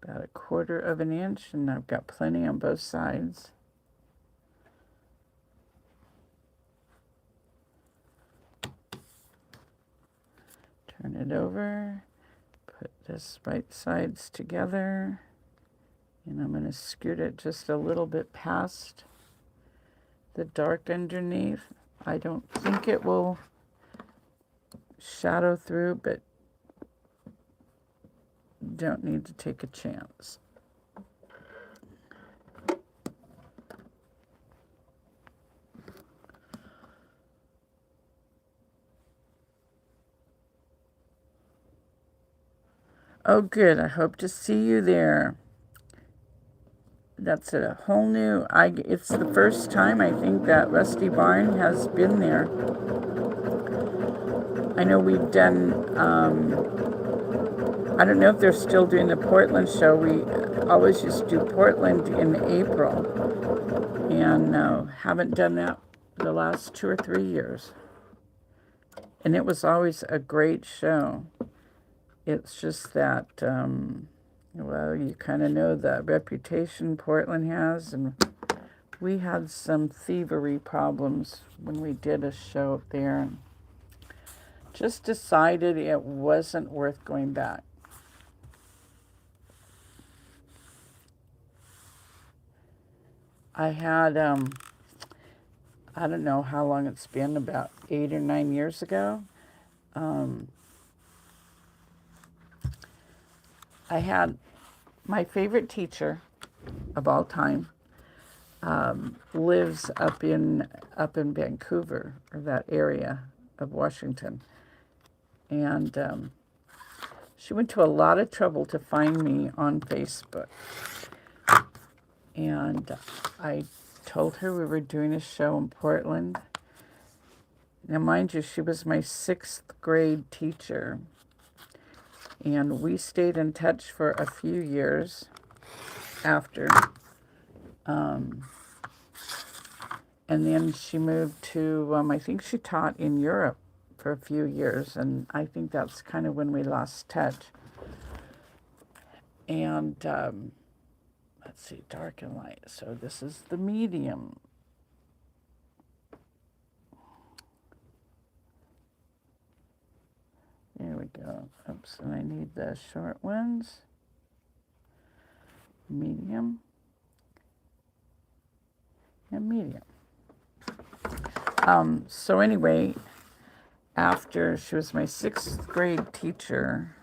about 1/4 of an inch, and I've got plenty on both sides. Turn it over, put this right sides together, and I'm going to scoot it just a little bit past the dark underneath. I don't think it will shadow through, but don't need to take a chance. Oh, good. I hope to see you there. That's a whole new... it's the first time I think that Rusty Barn has been there. I know we've done... I don't know if they're still doing the Portland show. We always used to do Portland in April. And haven't done that the last 2 or 3 years. And it was always a great show. It's just that, well, you kind of know the reputation Portland has, and we had some thievery problems when we did a show up there, and just decided it wasn't worth going back. I had, I don't know how long it's been, about 8 or 9 years ago. I had my favorite teacher of all time lives up in Vancouver, or that area of Washington, and she went to a lot of trouble to find me on Facebook. And I told her we were doing a show in Portland. Now, mind you, she was my 6th grade teacher. And we stayed in touch for a few years after. And then she moved to, I think she taught in Europe for a few years. And I think that's kind of when we lost touch. And let's see, dark and light. So this is the medium. There we go. Oops, and I need the short ones. Medium. And medium. So anyway, after she was my 6th grade teacher,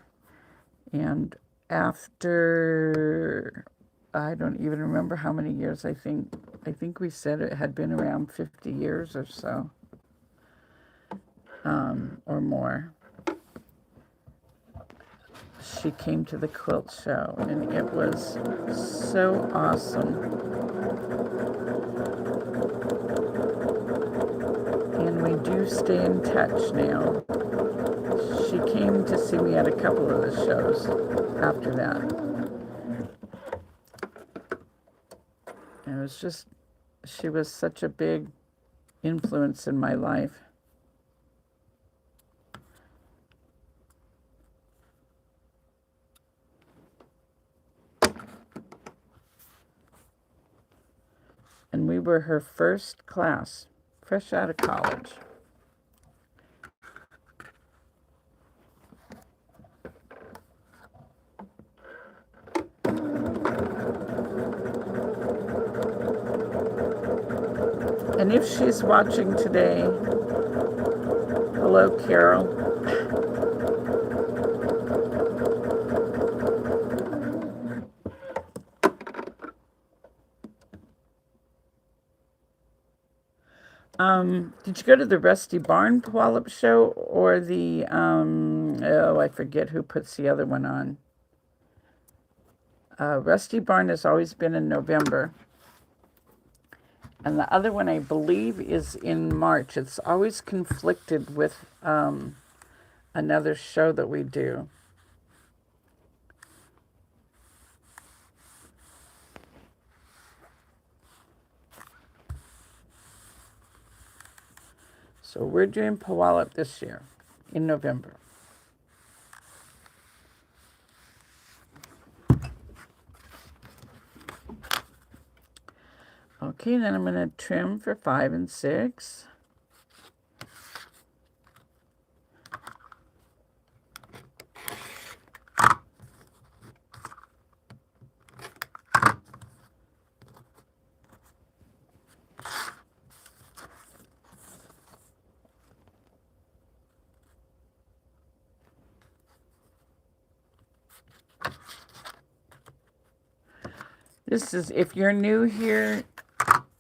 and after, I don't even remember how many years, I think we said it had been around 50 years or so, or more. She came to the quilt show, and it was so awesome. And we do stay in touch now. She came to see me at a couple of the shows after that. And it was just, she was such a big influence in my life. And we were her first class, fresh out of college. And if she's watching today, hello, Carol. Did you go to the Rusty Barn Puyallup show, or the, oh, I forget who puts the other one on. Rusty Barn has always been in November. And the other one, I believe, is in March. It's always conflicted with another show that we do. So we're doing Puyallup this year, in November. Okay, then I'm going to trim for 5 and 6. This is, if you're new here,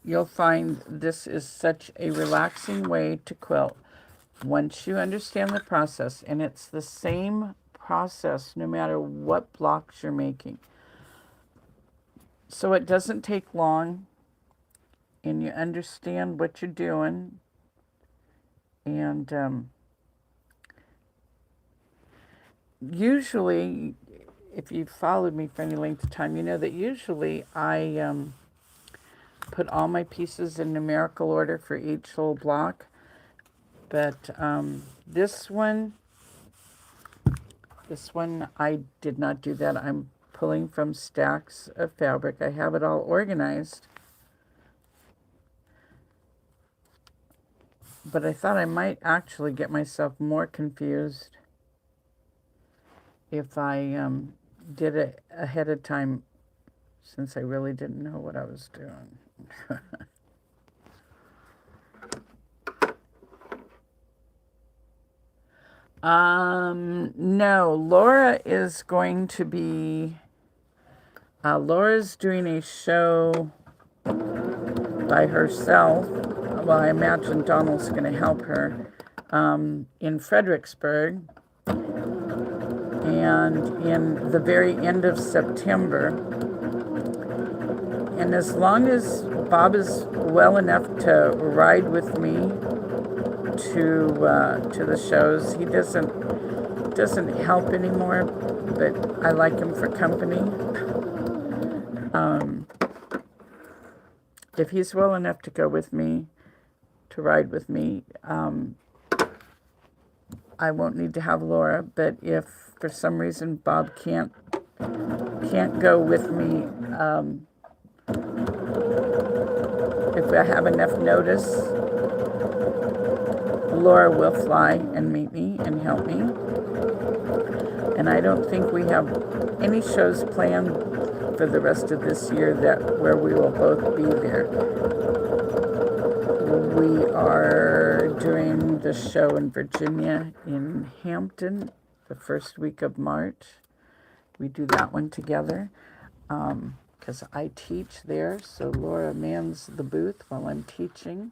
you'll find this is such a relaxing way to quilt once you understand the process. And it's the same process no matter what blocks you're making. So it doesn't take long, and you understand what you're doing. And usually, if you've followed me for any length of time, you know that usually I put all my pieces in numerical order for each little block. But this one I did not do that. I'm pulling from stacks of fabric. I have it all organized. But I thought I might actually get myself more confused if I did it ahead of time, since I really didn't know what I was doing. No, Laura is going to be, Laura's doing a show by herself. Well, I imagine Donald's going to help her, in Fredericksburg. And in the very end of September. And as long as Bob is well enough to ride with me to the shows, he doesn't help anymore, but I like him for company. If he's well enough to go with me, to ride with me, I won't need to have Laura. But if for some reason Bob can't go with me, if I have enough notice, Laura will fly and meet me and help me. And I don't think we have any shows planned for the rest of this year where we will both be there. We are doing the show in Virginia, in Hampton, the first week of March. We do that one together because I teach there, so Laura mans the booth while I'm teaching.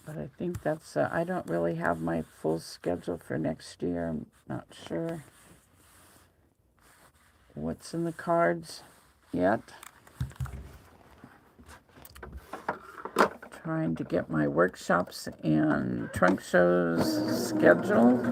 But I think that's, I don't really have my full schedule for next year. I'm not sure what's in the cards yet. Trying to get my workshops and trunk shows scheduled.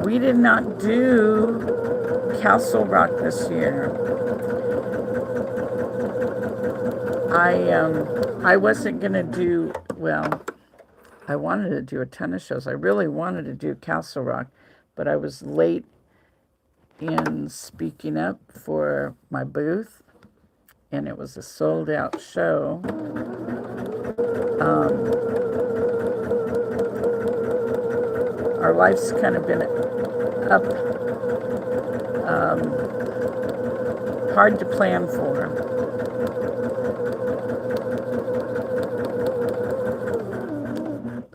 We did not do Castle Rock this year. I wasn't going to do, well, I wanted to do a ton of shows. I really wanted to do Castle Rock, but I was late in speaking up for my booth, and it was a sold-out show. Our life's kind of been up, hard to plan for.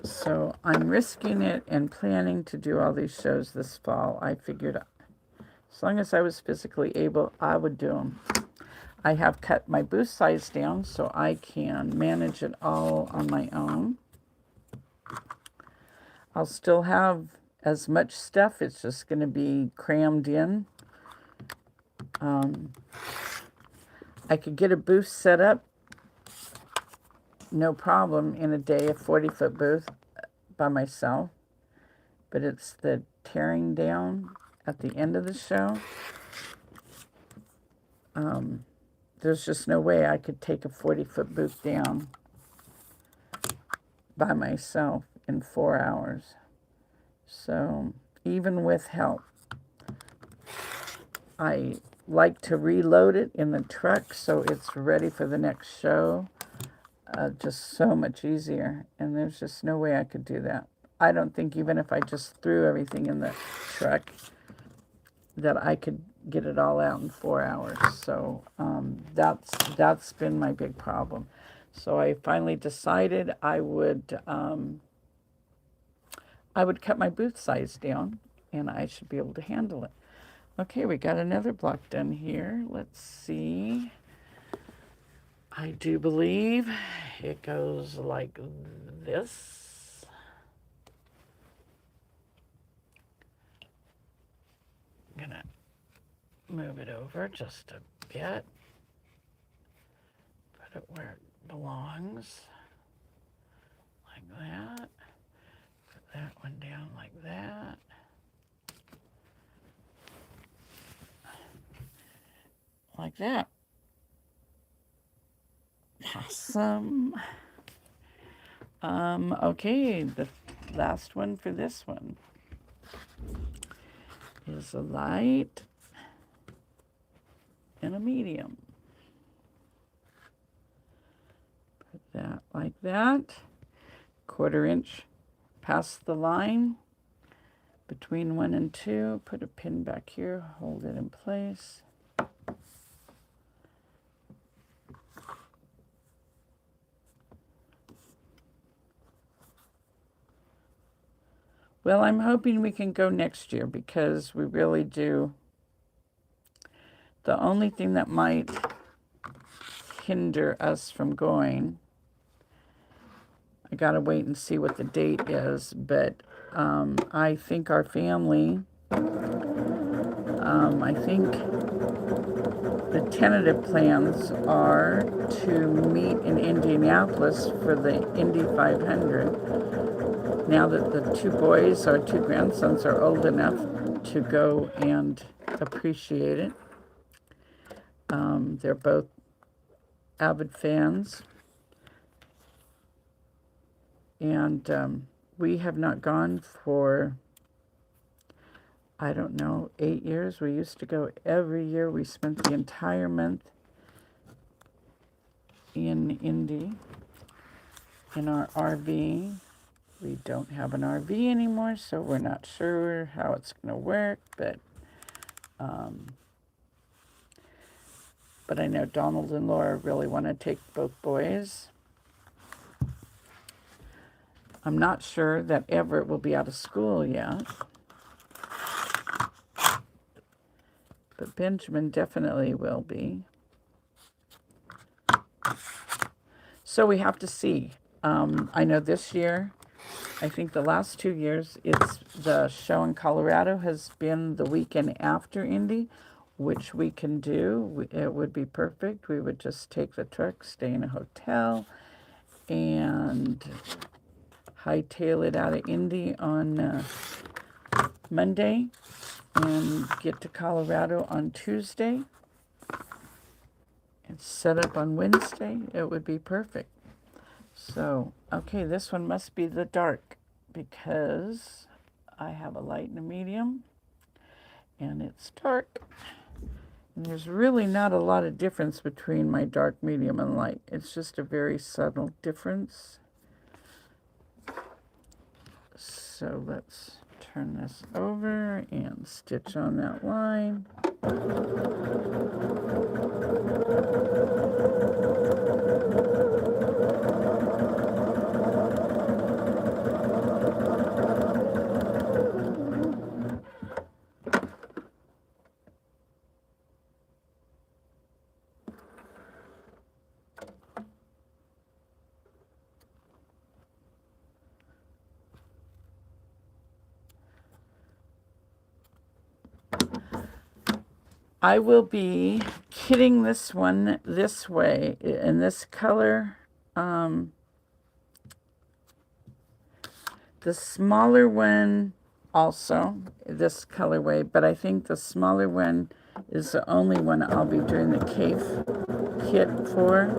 So I'm risking it and planning to do all these shows this fall. I figured as long as I was physically able, I would do them. I have cut my booth size down so I can manage it all on my own. I'll still have as much stuff. It's just going to be crammed in. I could get a booth set up, no problem, in a day, a 40-foot booth by myself. But it's the tearing down at the end of the show. There's just no way I could take a 40-foot booth down by myself in 4 hours. So even with help, I like to reload it in the truck so it's ready for the next show. Just so much easier, and there's just no way I could do that I don't think even if I just threw everything in the truck that I could get it all out in 4 hours. So that's been my big problem. So I finally decided I would cut my booth size down, and I should be able to handle it. Okay, we got another block done here. Let's see. I do believe it goes like this. I'm gonna move it over just a bit. Put it where it belongs. Like that. Put that one down like that. Like that. Awesome. Okay, the last one for this one is a light and a medium. Put that like that. 1/4 inch past the line between 1 and 2. Put a pin back here, hold it in place. Well, I'm hoping we can go next year because we really do. The only thing that might hinder us from going, I gotta wait and see what the date is, but I think our family, I think the tentative plans are to meet in Indianapolis for the Indy 500. Now that the 2 boys, our 2 grandsons, are old enough to go and appreciate it. They're both avid fans. And we have not gone for, I don't know, 8 years. We used to go every year. We spent the entire month in Indy in our RV. We don't have an RV anymore, so we're not sure how it's going to work, but I know Donald and Laura really want to take both boys. I'm not sure that Everett will be out of school yet, but Benjamin definitely will be. So we have to see. I know this year, I think the last 2 years, it's the show in Colorado has been the weekend after Indy, which we can do. It would be perfect. We would just take the truck, stay in a hotel, and hightail it out of Indy on Monday and get to Colorado on Tuesday and set up on Wednesday. It would be perfect. So, okay, this one must be the dark because I have a light and a medium and it's dark. And there's really not a lot of difference between my dark, medium, and light. It's just a very subtle difference. So let's turn this over and stitch on that line. I will be kitting this one this way in this color. The smaller one also this colorway, but I think the smaller one is the only one I'll be doing the CAFE kit for.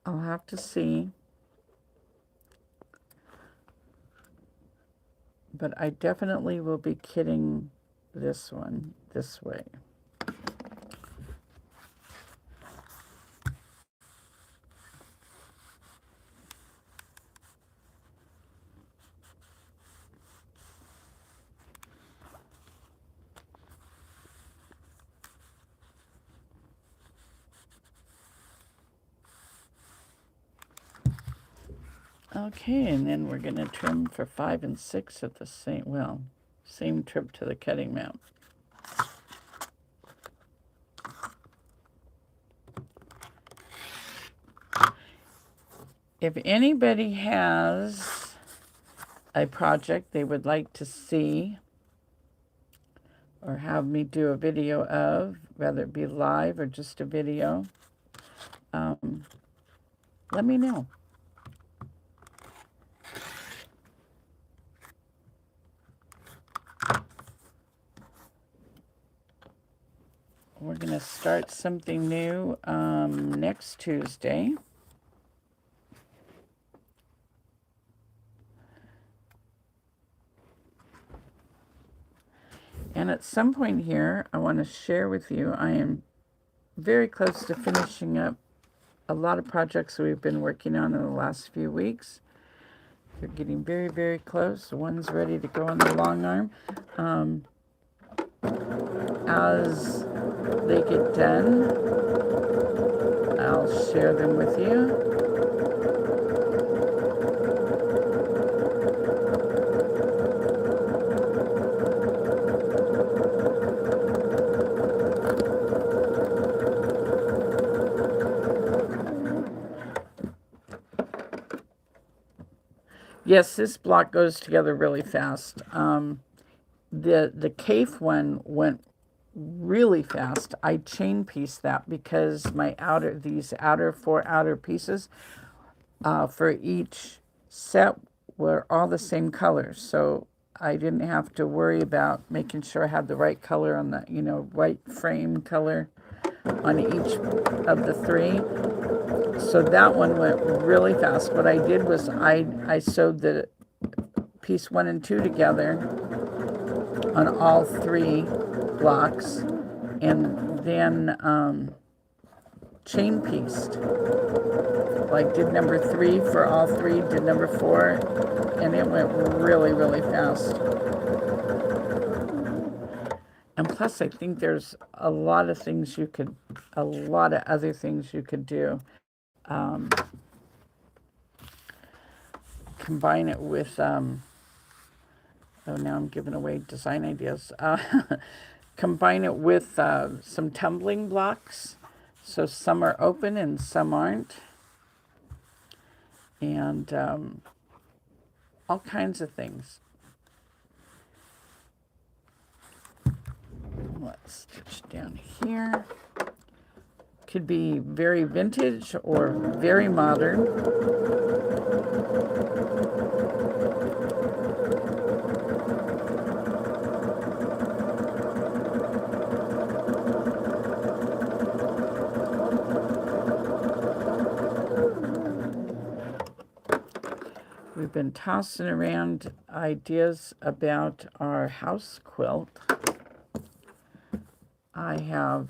I'll have to see. but I definitely will be kitting this one this way. Okay, and then we're going to trim for 5 and 6 at the same trip to the cutting mat. If anybody has a project they would like to see or have me do a video of, whether it be live or just a video, let me know. We're going to start something new next Tuesday. And at some point here, I want to share with you, I am very close to finishing up a lot of projects we've been working on in the last few weeks. They're getting very, very close. One's ready to go on the long arm. As they get done, I'll share them with you. Yes, this block goes together really fast. The CAFE one went really fast. I chain pieced that because these four outer pieces for each set were all the same color. So I didn't have to worry about making sure I had the right color on the, right frame color on each of the 3. So that one went really fast. What I did was I sewed the piece 1 and 2 together on all 3 blocks, and then chain pieced. Like did number 3 for all 3, did number 4, and it went really, really fast. And plus, I think there's a lot of other things you could do. Combine it with, oh, now I'm giving away design ideas. Combine it with some tumbling blocks. So some are open and some aren't. And all kinds of things. Let's stitch down here. Could be very vintage or very modern. We've been tossing around ideas about our house quilt. I have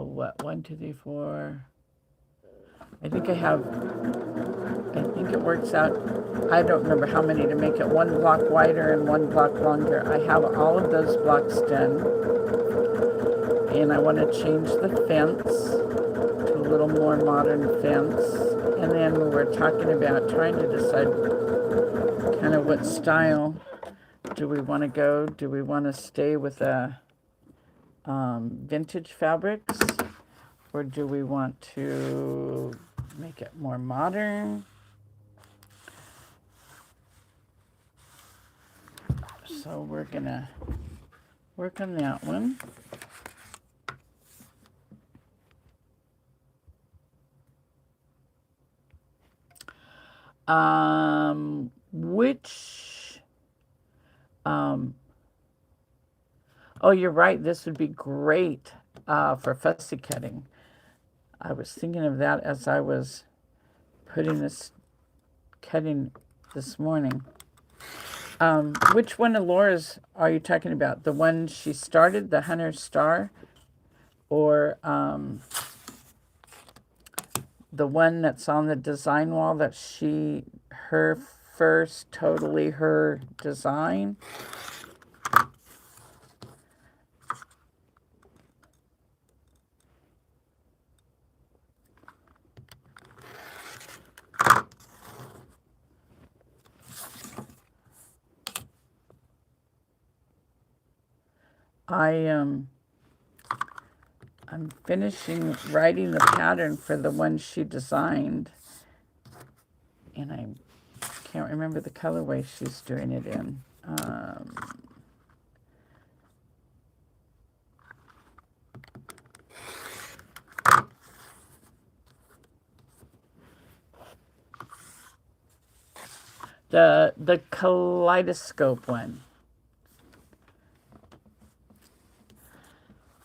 what, 1, 2, 3, 4. I think it works out. I don't remember how many to make it 1 block wider and 1 block longer. I have all of those blocks done. And I want to change the fence to a little more modern fence. And then we're talking about trying to decide kind of what style do we want to go. Do we want to stay with vintage fabrics, or do we want to make it more modern? So we're gonna work on that one. Oh, you're right. This would be great for fussy cutting. I was thinking of that as I was putting this cutting this morning. Which one of Laura's are you talking about? The one she started, the Hunter Star, or the one that's on the design wall that her first, totally her design? I'm finishing writing the pattern for the one she designed, and I can't remember the colorway she's doing it in. The kaleidoscope one.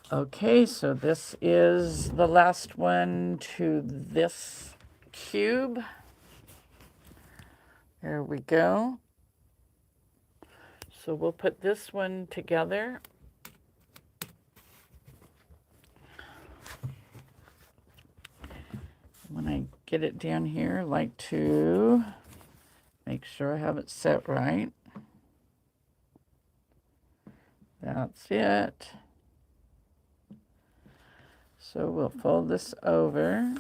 Okay, so this is the last one to this cube. There we go. So we'll put this one together. When I get it down here, I like to make sure I have it set right. That's it. So we'll fold this over.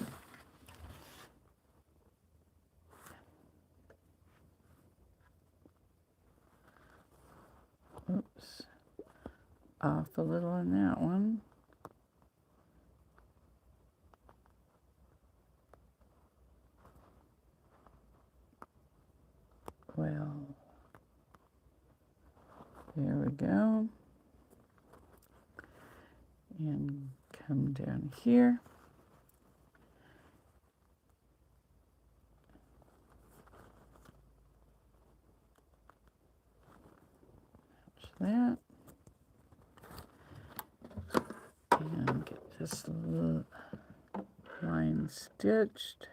Oops. Off a little on that one. Well, there we go. And come down here. Match that. And get this little line stitched.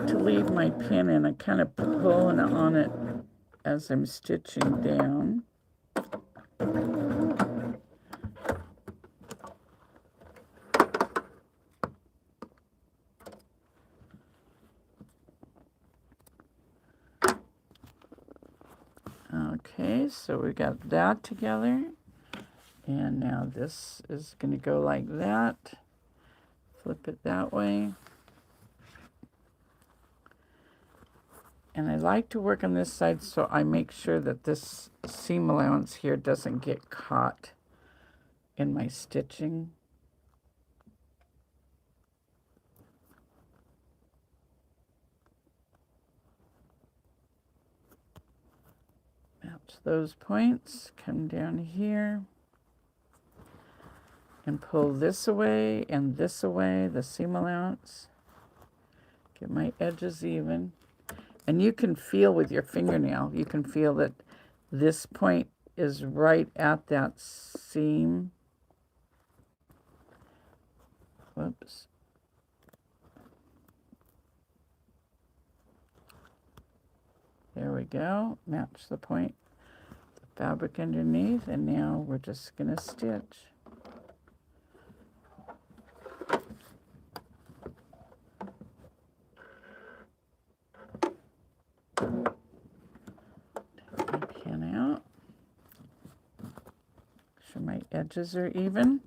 To leave my pin and I kind of pulling on it as I'm stitching down. Okay, so we got that together, and now this is going to go like that. Flip it that way. And I like to work on this side so I make sure that this seam allowance here doesn't get caught in my stitching. Match those points, come down here, and pull this away and this away, the seam allowance. Get my edges even. And you can feel with your fingernail, you can feel that this point is right at that seam. Whoops. There we go. Match the point, the fabric underneath, and now we're just going to stitch. My edges are even.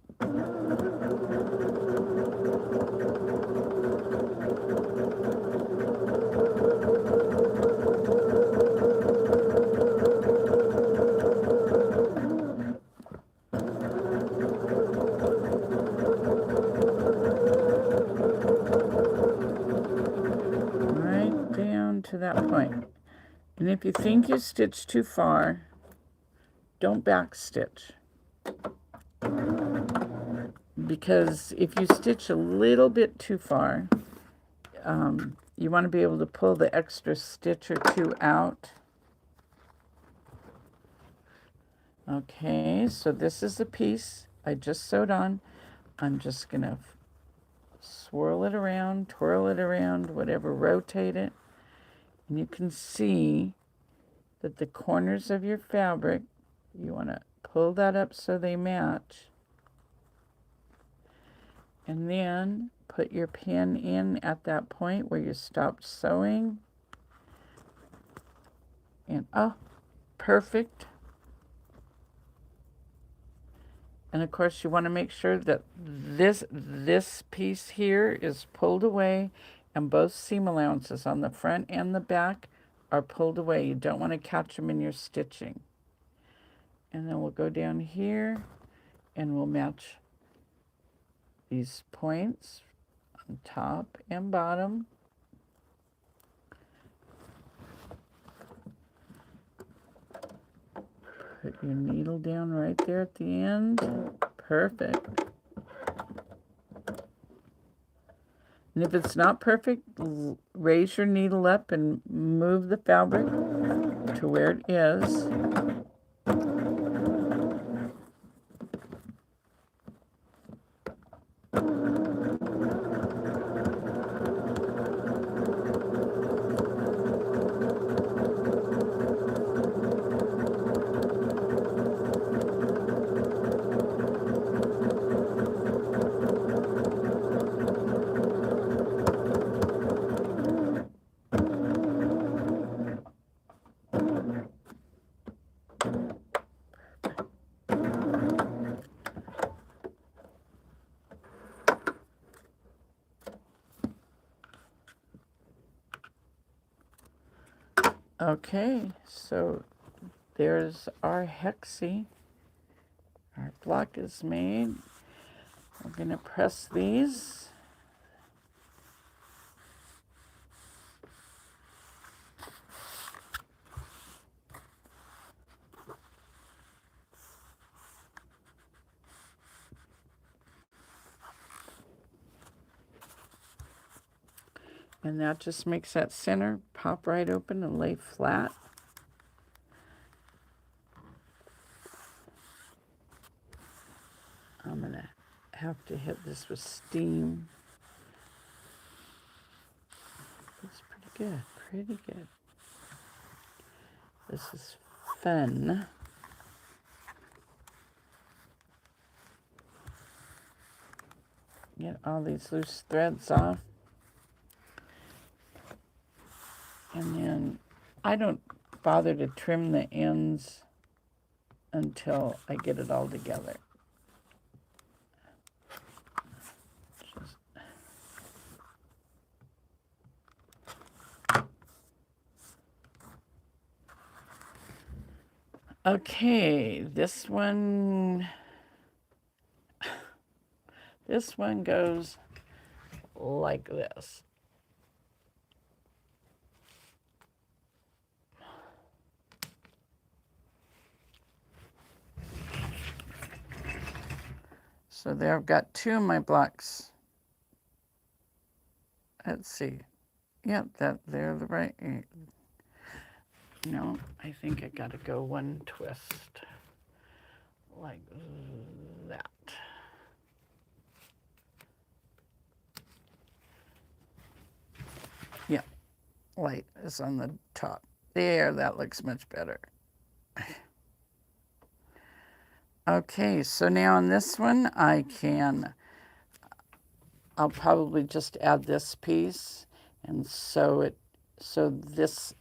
Right down to that if you think you stitched too far, don't back stitch. Because if you stitch a little bit too far, you want to be able to pull the extra stitch or two out. Okay, so this is the piece I just sewed on. I'm just going to swirl it around, twirl it around, whatever, rotate it. And you can see that the corners of your fabric, you want to pull that up so they match. And then put your pin in at that point where you stopped sewing. And oh, perfect. And of course you want to make sure that this piece here is pulled away and both seam allowances on the front and the back are pulled away. You don't want to catch them in your stitching. And then we'll go down here and we'll match these points on top and bottom. Put your needle down right there at the end. Perfect. And if it's not perfect, raise your needle up and move the fabric to where it is. Okay, so there's our hexie. Our block is made. We're going to press these. And that just makes that center pop right open and lay flat. I'm going to have to hit this with steam. It's pretty good, pretty good. This is fun. Get all these loose threads off. And then I don't bother to trim the ends until I get it all together. Okay, this one goes like this. So there I've got two of my blocks. Let's see. Yep, they're the right. No, I think I gotta go one twist. Like that. Yeah, light is on the top. There, that looks much better. Okay, so now on this one, I'll probably just add this piece and sew it, so this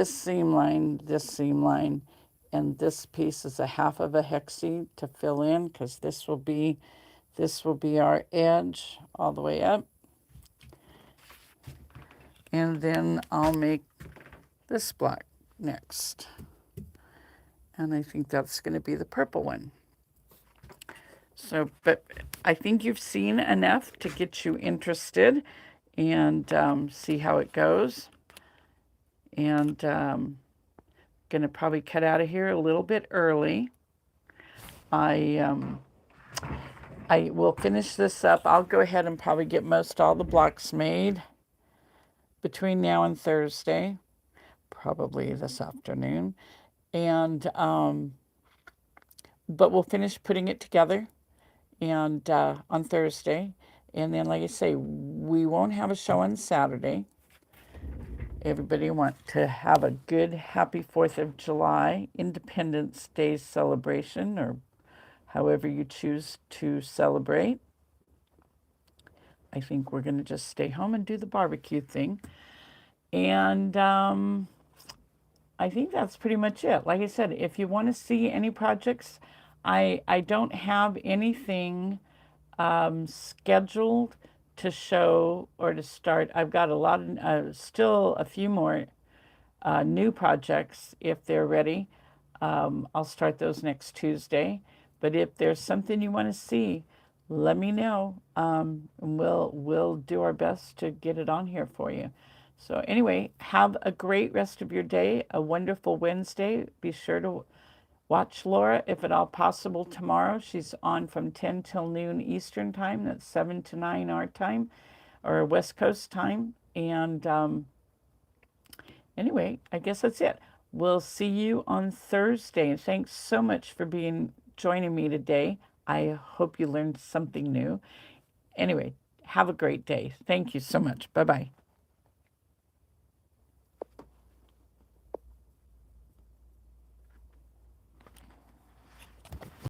seam line, and this piece is a half of a hexie to fill in, because this will be our edge all the way up. And then I'll make this block next. And I think that's going to be the purple one. So, but I think you've seen enough to get you interested and see how it goes. And going to probably cut out of here a little bit early. I will finish this up. I'll go ahead and probably get most all the blocks made between now and Thursday, probably this afternoon. And but we'll finish putting it together and on Thursday. And then, like I say, we won't have a show on Saturday. Everybody want to have a good, happy 4th of July Independence Day celebration, or however you choose to celebrate. I think we're going to just stay home and do the barbecue thing. And I think that's pretty much it. Like I said, if you want to see any projects, I don't have anything scheduled to show or to start. I've got a lot of, still a few more new projects if they're ready. I'll start those next Tuesday. But if there's something you want to see, let me know. And we'll do our best to get it on here for you. So anyway, have a great rest of your day, a wonderful Wednesday. Be sure to watch Laura, if at all possible, tomorrow. She's on from 10 till noon Eastern time. That's 7 to 9 our time, or West Coast time. And anyway, I guess that's it. We'll see you on Thursday. And thanks so much for joining me today. I hope you learned something new. Anyway, have a great day. Thank you so much. Bye-bye.